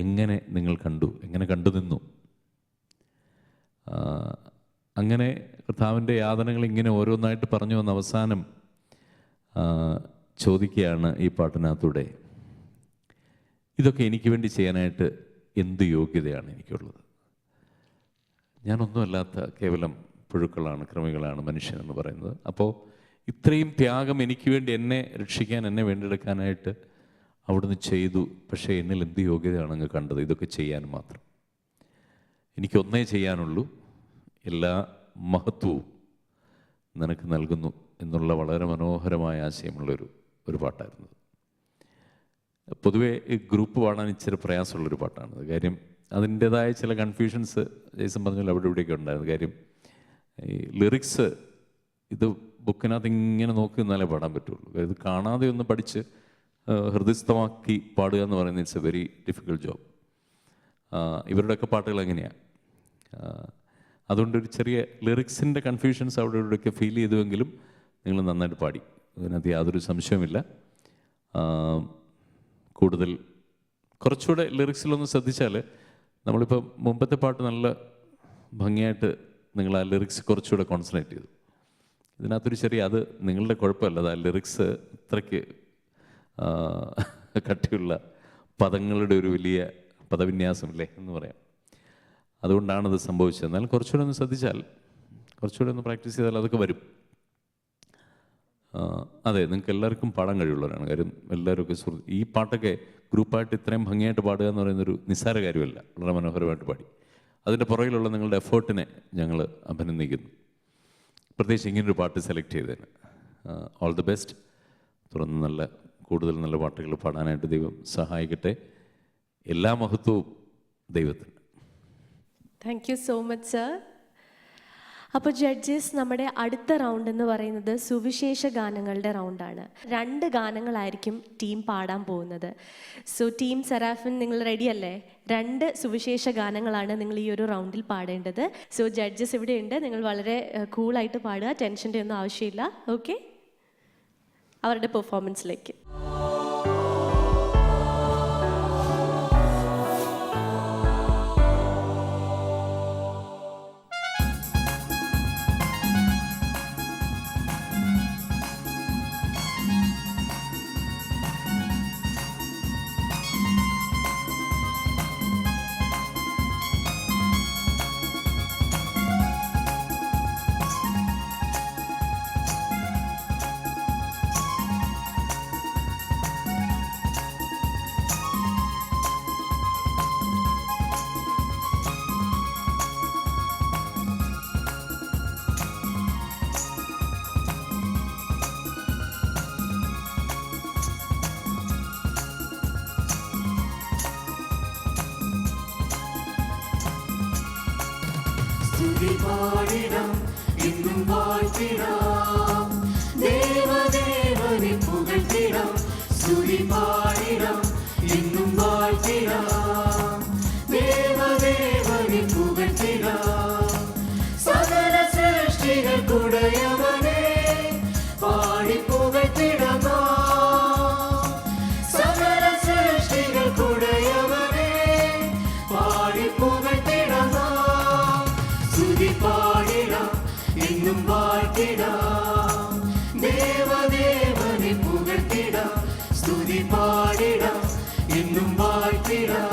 എങ്ങനെ നിങ്ങൾ കണ്ടു, എങ്ങനെ കണ്ടു നിന്നു. അങ്ങനെ കർത്താവിൻ്റെ യാതനകൾ ഇങ്ങനെ ഓരോന്നായിട്ട് പറഞ്ഞു വന്ന അവസാനം ചോദിക്കുകയാണ് ഈ പാട്ടിനകത്തൂടെ, ഇതൊക്കെ എനിക്ക് വേണ്ടി ചെയ്യാനായിട്ട് എന്ത് യോഗ്യതയാണ് എനിക്കുള്ളത്? ഞാനൊന്നുമല്ലാത്ത കേവലം പുഴുക്കളാണ്, കൃമികളാണ് മനുഷ്യൻ എന്ന് പറയുന്നത്. അപ്പോൾ ഇത്രയും ത്യാഗം എനിക്ക് വേണ്ടി, എന്നെ രക്ഷിക്കാൻ, എന്നെ വീണ്ടെടുക്കാനായിട്ട് അവിടുന്ന് ചെയ്തു. പക്ഷേ എന്നിൽ എന്ത് യോഗ്യതയാണ് അങ്ങ് കണ്ടത് ഇതൊക്കെ ചെയ്യാൻ മാത്രം? എനിക്കൊന്നേ ചെയ്യാനുള്ളൂ, എല്ലാ മഹത്വവും നിനക്ക് നൽകുന്നു എന്നുള്ള വളരെ മനോഹരമായ ആശയമുള്ളൊരു പാട്ടായിരുന്നു. പൊതുവേ ഈ ഗ്രൂപ്പ് പാടാൻ ഇച്ചിരി പ്രയാസമുള്ളൊരു പാട്ടാണ്. കാര്യം അതിൻ്റേതായ ചില കൺഫ്യൂഷൻസ് ജെയ്സൺ പറഞ്ഞാൽ അവിടെ ഇവിടെയൊക്കെ ഉണ്ടായിരുന്നു. കാര്യം ഈ ലിറിക്സ് ഇത് ബുക്കിനകത്ത് ഇങ്ങനെ നോക്കി നിന്നാലേ പാടാൻ പറ്റുള്ളൂ. ഇത് കാണാതെ ഒന്ന് പഠിച്ച് ഹൃദയസ്ഥമാക്കി പാടുക എന്ന് പറയുന്നത് it's A very difficult job. ഇവരുടെയൊക്കെ പാട്ടുകൾ എങ്ങനെയാണ്, അതുകൊണ്ടൊരു ചെറിയ ലിറിക്സിൻ്റെ കൺഫ്യൂഷൻസ് അവിടെ ഇവിടെയൊക്കെ ഫീൽ ചെയ്തുവെങ്കിലും നിങ്ങൾ നന്നായിട്ട് പാടി, അതിനകത്ത് യാതൊരു സംശയവുമില്ല. കൂടുതൽ കുറച്ചുകൂടെ ലിറിക്സിലൊന്ന് ശ്രദ്ധിച്ചാൽ, നമ്മളിപ്പോൾ മുമ്പത്തെ പാട്ട് നല്ല ഭംഗിയായിട്ട് നിങ്ങൾ ആ ലിറിക്സ് കുറച്ചുകൂടെ കോൺസെൻട്രേറ്റ് ചെയ്തു. ഇതിനകത്തൊരു ചെറിയ, അത് നിങ്ങളുടെ കുഴപ്പമല്ല, അത് ആ ലിറിക്സ് ഇത്രയ്ക്ക് കട്ടിയുള്ള പദങ്ങളുടെ ഒരു വലിയ പദവിന്യാസമില്ലേ എന്ന് പറയാം. അതുകൊണ്ടാണത് സംഭവിച്ചത്. എന്നാലും കുറച്ചുകൂടെ ഒന്ന് ശ്രദ്ധിച്ചാൽ, കുറച്ചുകൂടെ ഒന്ന് പ്രാക്ടീസ് ചെയ്താൽ അതൊക്കെ വരും. അതെ, നിങ്ങൾക്ക് എല്ലാവർക്കും പാടാൻ കഴിവുള്ളവരാണ്. കാര്യം എല്ലാവരും ഈ പാട്ടൊക്കെ ഗ്രൂപ്പായിട്ട് ഇത്രയും ഭംഗിയായിട്ട് പാടുക എന്ന് പറയുന്നൊരു നിസ്സാര കാര്യമല്ല. വളരെ മനോഹരമായിട്ട് പാടി. അതിൻ്റെ പുറകിലുള്ള നിങ്ങളുടെ എഫേർട്ടിനെ ഞങ്ങൾ അഭിനന്ദിക്കുന്നു. പ്രത്യേകിച്ച് ഇങ്ങനൊരു പാട്ട് സെലക്ട് ചെയ്തതിന് ഓൾ ദി ബെസ്റ്റ്. തുടർന്ന് കൂടുതൽ നല്ല പാട്ടുകൾ പാടാനായിട്ട് ദൈവം സഹായിക്കട്ടെ. എല്ലാ മഹത്വവും ദൈവത്തിന്. Thank you so much sir. അപ്പോൾ ജഡ്ജസ്, നമ്മുടെ അടുത്ത റൗണ്ട് എന്ന് പറയുന്നത് സുവിശേഷ ഗാനങ്ങളുടെ റൗണ്ടാണ്. 2 ഗാനങ്ങളായിരിക്കും ടീം പാടാൻ പോകുന്നത്. സോ ടീം സെറാഫിൻ, നിങ്ങൾ റെഡിയല്ലേ? 2 സുവിശേഷ ഗാനങ്ങളാണ് നിങ്ങൾ ഈ ഒരു റൗണ്ടിൽ പാടേണ്ടത്. സോ ജഡ്ജസ് ഇവിടെയുണ്ട്. നിങ്ങൾ വളരെ കൂളായിട്ട് പാടുക, ടെൻഷൻ്റെ ഒന്നും ആവശ്യമില്ല. ഓക്കെ, അവരുടെ പെർഫോമൻസിലേക്ക്. സ്തുതി പാടിടാം, എന്നും വാഴ്ത്തിടാം, ദേവദേവനെ പുകഴ്ത്തിടാം. സ്തുതി പാടിടാം, എന്നും വാഴ്ത്തിടാം, ദേവദേവനെ പുകഴ്ത്തിടാം. സകല സൃഷ്ടികൾക്കുടയവനെ പാടി പുകഴ്ത്തിടാം. സകല സൃഷ്ടികൾക്കുടയവനെ പാടി പുകഴ്ത്തിടാം. സ്തുതി പാടിടാം, എന്നും വാഴ്ത്തിടാം, ദേവദേവനെ പുകഴ്ത്തിടാം. സ്തുതി പാടിടാം, എന്നും വാഴ്ത്തിടാം.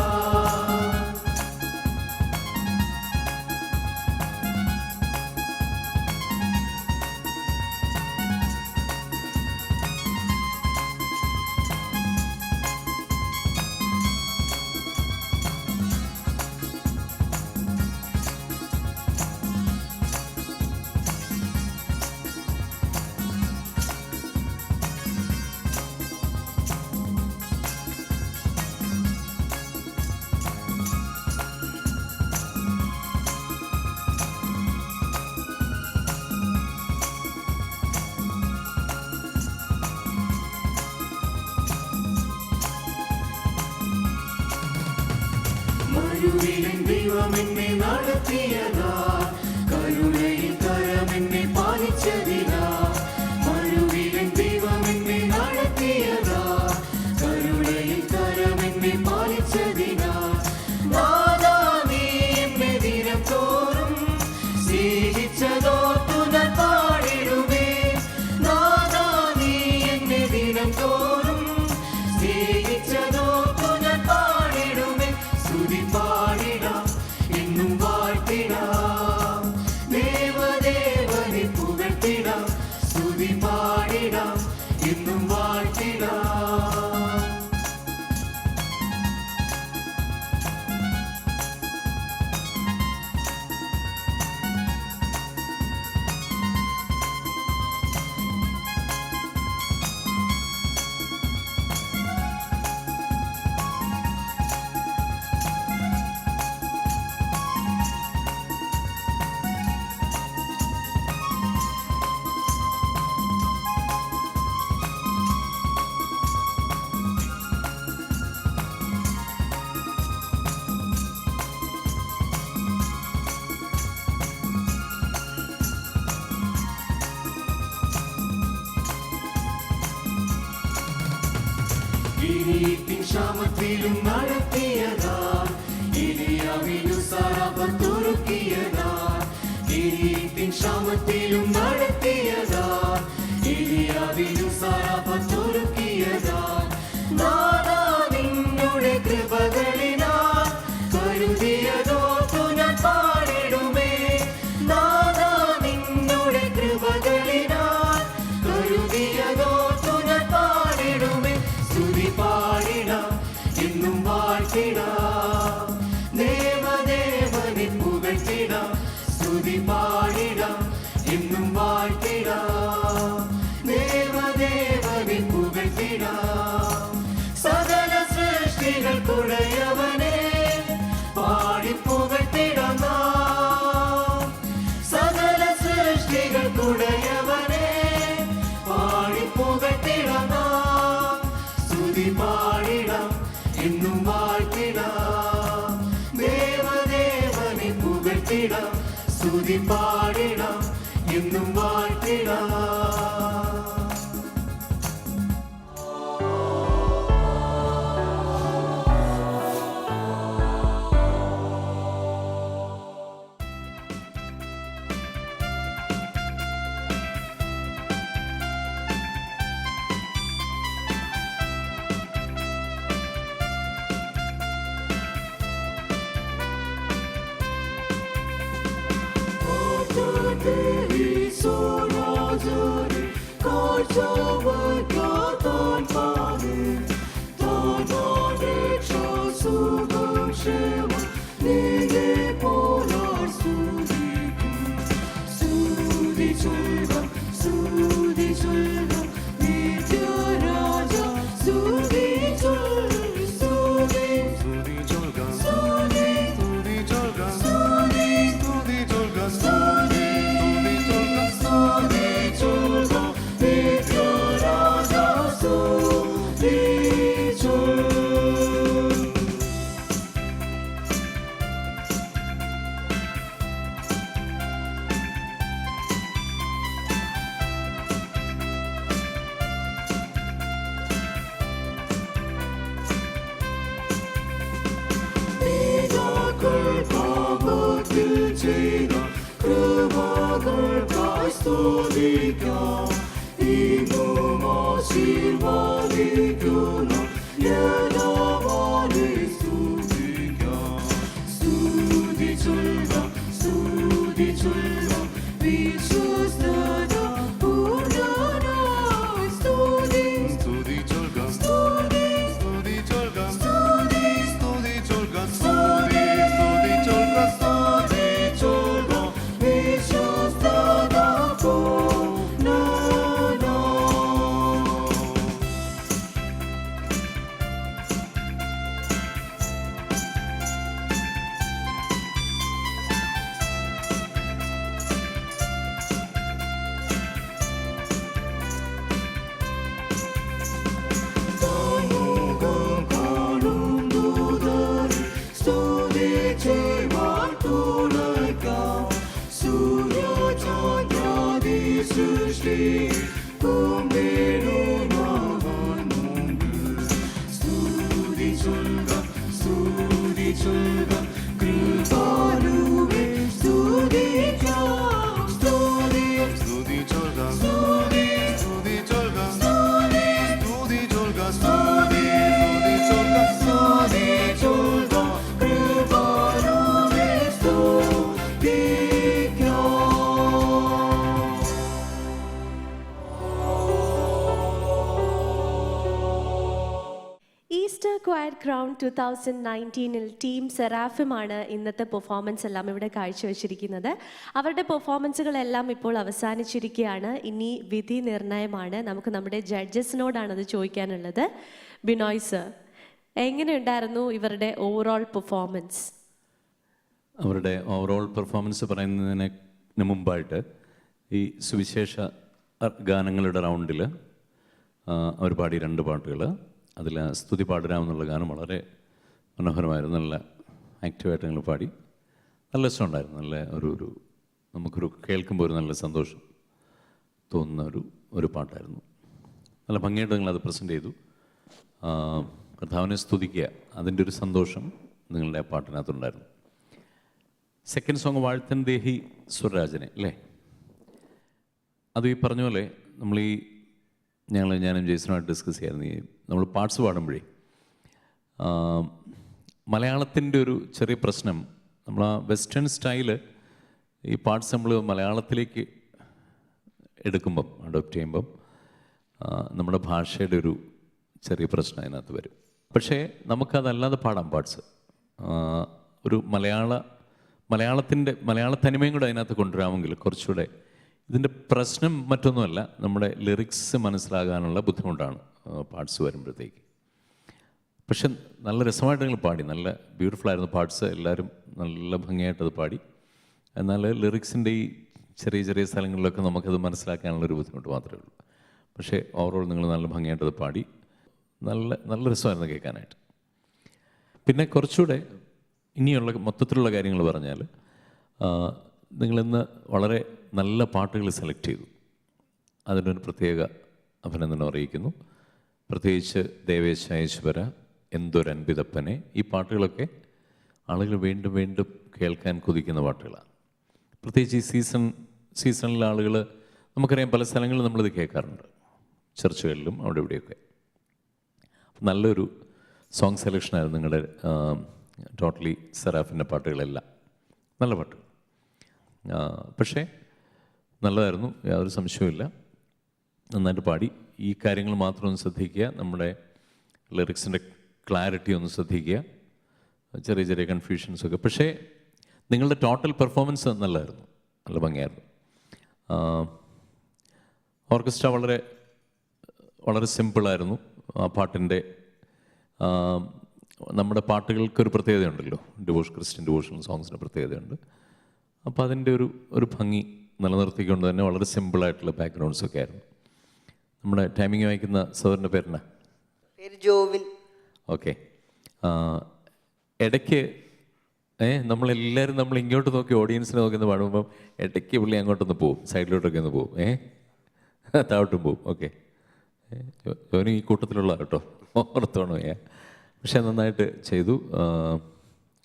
മരുവിലൻ ദൈവം എന്നെ നടത്തിയതാ, കരുണയിൽ കരമെന്നെ പാലിച്ചതിനാ. മരുവിലൻ ദൈവം എന്നെ നടത്തിയതാ, കരുണയിൽ കരമെന്നെ പാലിച്ചതിനാ. നാഥാ, നീ എന്നെ ദിനം തോറും സ്നേഹിച്ചതോർത്തു ഞാൻ പാടിടുമേ. നാഥാ, നീ എന്നെ ദിനം തോറും സ്നേഹിച്ചതോർത്തു ഞാൻ പാടിടുമേ. സ്തുതി പാടിടാം, എന്നും വാഴ്ത്തിടാം, ദേവദേവനെ പുകഴ്ത്തിടാം. കിരീത്തിൻ ക്ഷാമത്തിലും നടത്തിയതാ എലിയാവിനു സറപത്തൊരുക്കിയതാ കിരീത്തിൻ ക്ഷാമത്തിലും നടത്തിയതാ എലിയാവിനു സറപത്തൊരുക്കിയതാ നാദാ നിന്നുടെ കൃപകളിനാൽ കരുതിയതോർത്തു ഞാൻ പാടിടുമേ നാദാ നിന്നുടെ കൃപകളിനാൽ കരുതിയതോർത്തു ഞാൻ പാടിടുമേ സ്തുതി പാടിടാം എന്നും വാഴ്ത്തിടാം ദേവദേവനെ പുകഴ്ത്തിടാം സ്തുതി പാടിടാം എന്നും വാഴ്ത്തിടാം ദേവദേവനെ പുകഴ്ത്തിടാം സകല സൃഷ്ടികൾക്കുടയവനെ പാടി പുകഴ്ത്തിടാം നാം സകല സൃഷ്ടികൾക്കുടയവനെ പാടി പുകഴ്ത്തിടാം നാം സ്തുതി പാടിടാം എന്നും വാഴ്ത്തിടാം ദേവദേവനെ പുകഴ്ത്തിടാം സ്തുതി പാടിടാം എന്നും വാഴ്ത്തിടാം ഈസ്റ്റർ ക്വയർ ക്രൗൺ 2019-ൽ ടീം സെറാഫിമാണ് ഇന്നത്തെ പെർഫോമൻസ് എല്ലാം ഇവിടെ കാഴ്ചവെച്ചിരിക്കുന്നത്. അവരുടെ പെർഫോമൻസുകളെല്ലാം ഇപ്പോൾ അവസാനിച്ചിരിക്കുകയാണ്. ഇനി വിധി നിർണയമാണ്. നമുക്ക് നമ്മുടെ ജഡ്ജസിനോടാണ് അത് ചോദിക്കാനുള്ളത്. ബിനോയ് സർ, എങ്ങനെയുണ്ടായിരുന്നു ഇവരുടെ ഓവറോൾ പെർഫോമൻസ്? അവരുടെ ഓവറോൾ പെർഫോമൻസ് പറയുന്നതിന് മുമ്പായിട്ട് ഈ സുവിശേഷ ഗാനങ്ങളുടെ റൗണ്ടിൽ അവർ പാടി 2 പാട്ടുകൾ. അതിൽ സ്തുതി പാടുരാമെന്നുള്ള ഗാനം വളരെ മനോഹരമായിരുന്നു. നല്ല ആക്റ്റീവായിട്ട് ഞങ്ങൾ പാടി. നല്ല ഇഷ്ടമുണ്ടായിരുന്നു. നല്ല ഒരു നമുക്കൊരു കേൾക്കുമ്പോൾ ഒരു നല്ല സന്തോഷം തോന്നുന്ന ഒരു പാട്ടായിരുന്നു. നല്ല ഭംഗിയായിട്ട് നിങ്ങളത് പ്രസൻറ്റ് ചെയ്തു. കർത്താവിനെ സ്തുതിക്കുക, അതിൻ്റെ ഒരു സന്തോഷം നിങ്ങളുടെ ആ പാട്ടിനകത്തുണ്ടായിരുന്നു. സെക്കൻഡ് സോങ് വാഴ്ത്തൻ ദേഹി സ്വരരാജനെ അല്ലേ? അത് ഈ പറഞ്ഞ പോലെ ഞാനും ജെയ്സണുമായിട്ട് ഡിസ്കസ് ചെയ്യായിരുന്നു. നമ്മൾ പാർട്സ് പാടുമ്പോഴേ മലയാളത്തിൻ്റെ ഒരു ചെറിയ പ്രശ്നം, നമ്മൾ ആ വെസ്റ്റേൺ സ്റ്റൈല് ഈ പാർട്സ് നമ്മൾ മലയാളത്തിലേക്ക് എടുക്കുമ്പം, അഡോപ്റ്റ് ചെയ്യുമ്പം നമ്മുടെ ഭാഷയുടെ ഒരു ചെറിയ പ്രശ്നം അതിനകത്ത് വരും. പക്ഷേ നമുക്കതല്ലാതെ പാടാം പാർട്സ്. ഒരു മലയാള തനിമയും കൂടെ അതിനകത്ത് കൊണ്ടുവരാമെങ്കിൽ കുറച്ചുകൂടെ. ഇതിൻ്റെ പ്രശ്നം മറ്റൊന്നുമല്ല, നമ്മുടെ ലിറിക്സ് മനസ്സിലാകാനുള്ള ബുദ്ധിമുട്ടാണ് പാർട്സ് വരുമ്പോഴത്തേക്ക്. പക്ഷെ നല്ല രസമായിട്ട് നിങ്ങൾ പാടി, നല്ല ബ്യൂട്ടിഫുൾ ആയിരുന്നു പാർട്സ്. എല്ലാവരും നല്ല ഭംഗിയായിട്ടത് പാടി. എന്നാൽ ലിറിക്സിൻ്റെ ഈ ചെറിയ ചെറിയ സ്ഥലങ്ങളിലൊക്കെ നമുക്കത് മനസ്സിലാക്കാനുള്ളൊരു ബുദ്ധിമുട്ട് മാത്രമേ ഉള്ളൂ. പക്ഷേ ഓവറോൾ നിങ്ങൾ നല്ല ഭംഗിയായിട്ടത് പാടി. നല്ല രസമായിരുന്നു കേൾക്കാനായിട്ട്. പിന്നെ കുറച്ചുകൂടെ ഇനിയുള്ള മൊത്തത്തിലുള്ള കാര്യങ്ങൾ പറഞ്ഞാൽ, നിങ്ങളിന്ന് വളരെ നല്ല പാട്ടുകൾ സെലക്ട് ചെയ്തു. അതിനൊരു പ്രത്യേക അഭിനന്ദനം അറിയിക്കുന്നു. പ്രത്യേകിച്ച് ദേവേശ ഈശ്വര, എന്തൊരൻപിതപ്പനെ, ഈ പാട്ടുകളൊക്കെ ആളുകൾ വീണ്ടും വീണ്ടും കേൾക്കാൻ കൊതിക്കുന്ന പാട്ടുകളാണ്. പ്രത്യേകിച്ച് ഈ സീസണിലെ ആളുകൾ, നമുക്കറിയാം പല സ്ഥലങ്ങളിലും നമ്മളിത് കേൾക്കാറുണ്ട്, ചർച്ചുകളിലും അവിടെ ഇവിടെയൊക്കെ. നല്ലൊരു സോങ് സെലക്ഷനായിരുന്നു നിങ്ങളുടെ ടോട്ടലി സെറാഫിൻ്റെ പാട്ടുകളെല്ലാം. നല്ല പാട്ടുകൾ, പക്ഷേ നല്ലതായിരുന്നു, യാതൊരു സംശയവുമില്ല. നന്നായിട്ട് പാടി. ഈ കാര്യങ്ങൾ മാത്രം ഒന്ന് ശ്രദ്ധിക്കുക, നമ്മുടെ ലിറിക്സിൻ്റെ ക്ലാരിറ്റി ഒന്ന് ശ്രദ്ധിക്കുക, ചെറിയ ചെറിയ കൺഫ്യൂഷൻസൊക്കെ. പക്ഷേ നിങ്ങളുടെ ടോട്ടൽ പെർഫോമൻസ് നല്ലതായിരുന്നു, നല്ല ഭംഗിയായിരുന്നു. ഓർക്കസ്ട്ര വളരെ വളരെ സിമ്പിളായിരുന്നു. ആ പാട്ടിൻ്റെ നമ്മുടെ പാട്ടുകൾക്കൊരു പ്രത്യേകതയുണ്ടല്ലോ, ക്രിസ്ത്യൻ ഡിവോഷണൽ സോങ്സിന് പ്രത്യേകതയുണ്ട്. അപ്പോൾ അതിൻ്റെ ഒരു ഭംഗി നിലനിർത്തിക്കൊണ്ട് തന്നെ വളരെ സിമ്പിളായിട്ടുള്ള ബാക്ക്ഗ്രൗണ്ട്സൊക്കെ ആയിരുന്നു. നമ്മുടെ ടൈമിങ് വായിക്കുന്ന സോറിൻ്റെ പേരെന്നാ? ജോവിൻ. ഓക്കെ. ഇടയ്ക്ക് നമ്മളെല്ലാവരും ഇങ്ങോട്ട് നോക്കി ഓഡിയൻസിനെ നോക്കി പാടുമ്പം ഇടയ്ക്ക് പുള്ളി അങ്ങോട്ടൊന്ന് പോവും, സൈഡിലോട്ടൊക്കെ ഒന്ന് പോവും, താഴോട്ടും പോവും. ഓക്കെ, ജോനി ഈ കൂട്ടത്തിലുള്ള കേട്ടോ, ഓർത്തോണോ. പക്ഷേ നന്നായിട്ട് ചെയ്തു.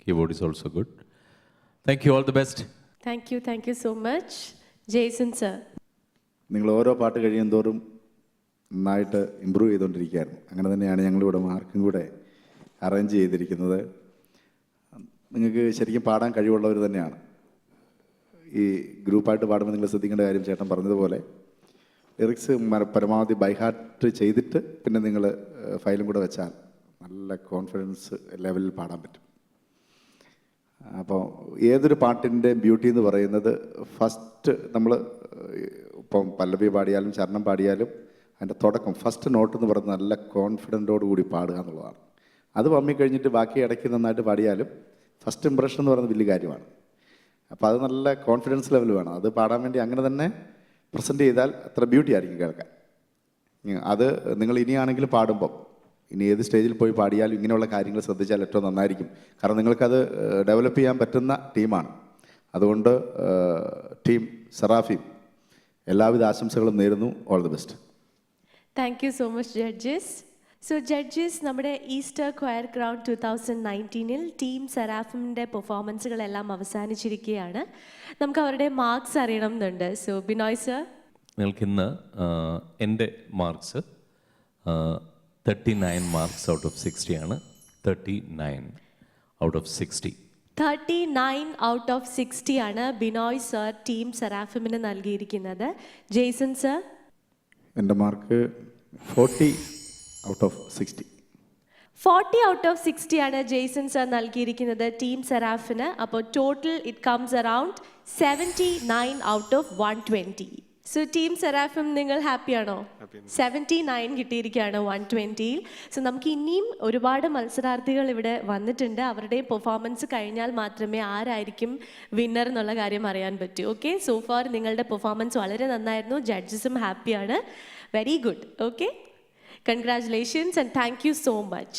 Keyboard is also good. Thank you, all the best. Thank you so much. Jaison sir, നിങ്ങൾ ഓരോ പാട്ട് കഴിയും തോറും നന്നായിട്ട് ഇമ്പ്രൂവ് ചെയ്തുകൊണ്ടിരിക്കുകയായിരുന്നു. അങ്ങനെ തന്നെയാണ് ഞങ്ങളിവിടെ മാർക്കും കൂടെ അറേഞ്ച് ചെയ്തിരിക്കുന്നത്. നിങ്ങൾക്ക് ശരിക്കും പാടാൻ കഴിവുള്ളവർ തന്നെയാണ്. ഈ ഗ്രൂപ്പായിട്ട് പാടുമ്പോൾ നിങ്ങൾ ശ്രദ്ധിക്കേണ്ട കാര്യം, ചേട്ടൻ പറഞ്ഞതുപോലെ ലിറിക്സ് പരമാവധി ബൈഹാർട്ട് ചെയ്തിട്ട് പിന്നെ നിങ്ങൾ ഫയലും കൂടെ വെച്ചാൽ നല്ല കോൺഫിഡൻസ് ലെവലിൽ പാടാൻ പറ്റും. അപ്പോൾ ഏതൊരു പാട്ടിൻ്റെ ബ്യൂട്ടി എന്ന് പറയുന്നത്, ഫസ്റ്റ് നമ്മൾ ഇപ്പം പല്ലവി പാടിയാലും ചരണം പാടിയാലും അതിൻ്റെ തുടക്കം, ഫസ്റ്റ് നോട്ട് എന്ന് പറയുന്നത് നല്ല കോൺഫിഡൻറ്റോട് കൂടി പാടുക എന്നുള്ളതാണ്. അത് പമ്മി കഴിഞ്ഞിട്ട് ബാക്കി ഇടയ്ക്ക് നന്നായിട്ട് പാടിയാലും ഫസ്റ്റ് ഇമ്പ്രഷൻ എന്ന് പറയുന്നത് വലിയ കാര്യമാണ്. അപ്പോൾ അത് നല്ല കോൺഫിഡൻസ് ലെവൽ വേണം. അത് പാടാൻ വേണ്ടി അങ്ങനെ തന്നെ പ്രസൻറ്റ് ചെയ്താൽ അത്ര ബ്യൂട്ടി ആയിരിക്കും കേൾക്കാൻ. അത് നിങ്ങൾ ഇനിയാണെങ്കിലും പാടുമ്പം, ഇനി ഏത് സ്റ്റേജിൽ പോയി പാടിയാലും ഇങ്ങനെയുള്ള കാര്യങ്ങൾ ശ്രദ്ധിച്ചാൽ ഏറ്റവും നന്നായിരിക്കും. കാരണം നിങ്ങൾക്കത് ഡെവലപ്പ് ചെയ്യാൻ പറ്റുന്ന ടീമാണ്. അതുകൊണ്ട് ടീം സെറാഫീം എല്ലാവിധ ആശംസകളും നേരുന്നു. All the best. Thank you so much judges. So judges, നമ്മുടെ ഈസ്റ്റർ ക്വയർ ക്രൗൺ 2019 ടീം സെറാഫിമിൻ്റെ പെർഫോമൻസുകളെല്ലാം അവസാനിച്ചിരിക്കുകയാണ്. നമുക്ക് അവരുടെ മാർക്സ് അറിയണം എന്നുണ്ട്. സോ ബിനോയ് സർ, നിങ്ങൾക്കിന്ന് എൻ്റെ മാർക്സ് 39 മാർക്സ് ഔട്ട് ഓഫ് 60 ആണ്. 39 ഔട്ട് ഓഫ് 60. 39 ഔട്ട് ഓഫ് 60 ആണ് ബിനോയ് സർ ടീം സെറാഫിമിന് നൽകിയിരിക്കുന്നത്. ജെയ്സൺ സർ? എൻ്റെ mark 40 out of 60. 40 out of 60 ആണ് ജെയ്സൺ സർ നൽകിയിരിക്കുന്നത് ടീം സെറാഫിന്. അപ്പോൾ total it comes around 79 out of 120. So team Seraphim, നിങ്ങൾ ഹാപ്പിയാണോ? 79 കിട്ടിയിരിക്കുകയാണ് 120യിൽ. സോ നമുക്ക് ഇനിയും ഒരുപാട് മത്സരാർത്ഥികൾ ഇവിടെ വന്നിട്ടുണ്ട്. അവരുടെ പെർഫോമൻസ് കഴിഞ്ഞാൽ മാത്രമേ ആരായിരിക്കും വിന്നർ എന്നുള്ള കാര്യം അറിയാൻ പറ്റൂ. ഓക്കെ, സോ ഫാർ നിങ്ങളുടെ പെർഫോമൻസ് വളരെ നന്നായിരുന്നു. ജഡ്ജസും ഹാപ്പിയാണ്. Very good. Okay, congratulations and thank you so much.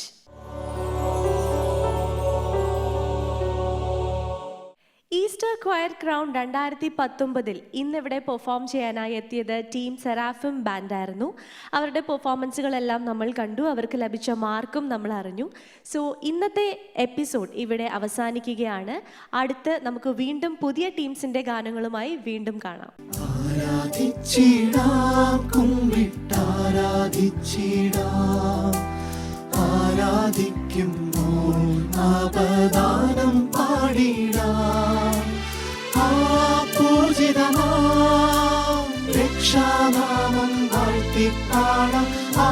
Easter Easter choir crown 2019 ഇന്നിവിടെ പെർഫോം ചെയ്യാനായി എത്തിയത് ടീം സെറാഫിം ബാൻഡായിരുന്നു. അവരുടെ പെർഫോമൻസുകളെല്ലാം നമ്മൾ കണ്ടു, അവർക്ക് ലഭിച്ച മാർക്കും നമ്മൾ അറിഞ്ഞു. സോ ഇന്നത്തെ എപ്പിസോഡ് ഇവിടെ അവസാനിക്കുകയാണ്. അടുത്ത് നമുക്ക് വീണ്ടും പുതിയ ടീംസിന്റെ ഗാനങ്ങളുമായി വീണ്ടും കാണാം. ആരാധിച്ചിടാം, കുമ്പിട്ടാരാധിച്ചിടാം, ആരാധിക്കുമ്പോൾ ആപദാനം പാടിടാം. ആ പൂജിതമാം രക്ഷാനാമം വാഴ്ത്തിപ്പാടാം. ആ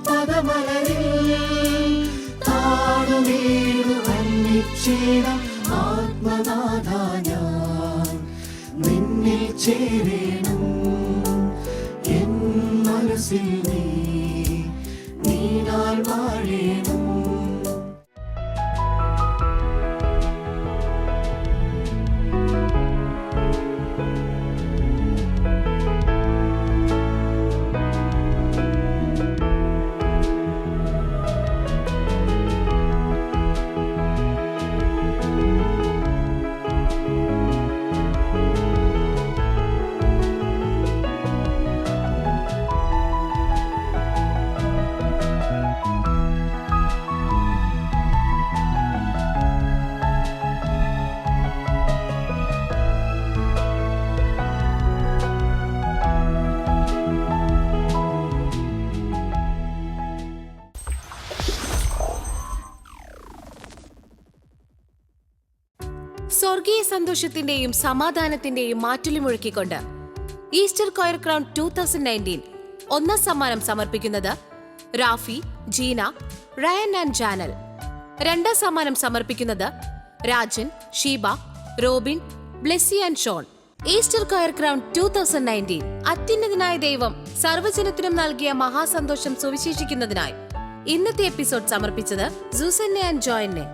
പദമലരിൽ താണുവീണു വന്നിച്ചിടാം. ആത്മനാഥ ഞാൻ നിന്നിൽ ചേരണം, എൻ മനസ്സിൽ നീനാൽ വാഴേണം. സ്വർഗീയ സന്തോഷത്തിന്റെയും സമാധാനത്തിന്റെയും മാറ്റുലി മുഴക്കിക്കൊണ്ട് ഈസ്റ്റർ ക്വയർ ക്രൗൺ 2019 ഒന്നാം സമ്മാനം സമർപ്പിക്കുന്നത് റാഫി, ജീന, റയൻ ആൻഡ് ജാനൽ. രണ്ടാം സമ്മാനം സമർപ്പിക്കുന്നത് Rajan, Sheeba, Robin, Blessy and Shaun. Easter choir crown 2019 അത്യുന്നതനായ ദൈവം സർവ്വജനത്തിനും നൽകിയ മഹാസന്തോഷം സുവിശേഷിക്കുന്നതിനായി ഇന്നത്തെ എപ്പിസോഡ് സമർപ്പിച്ചത് സൂസന്നെ ആൻഡ് ജോയന്നെ.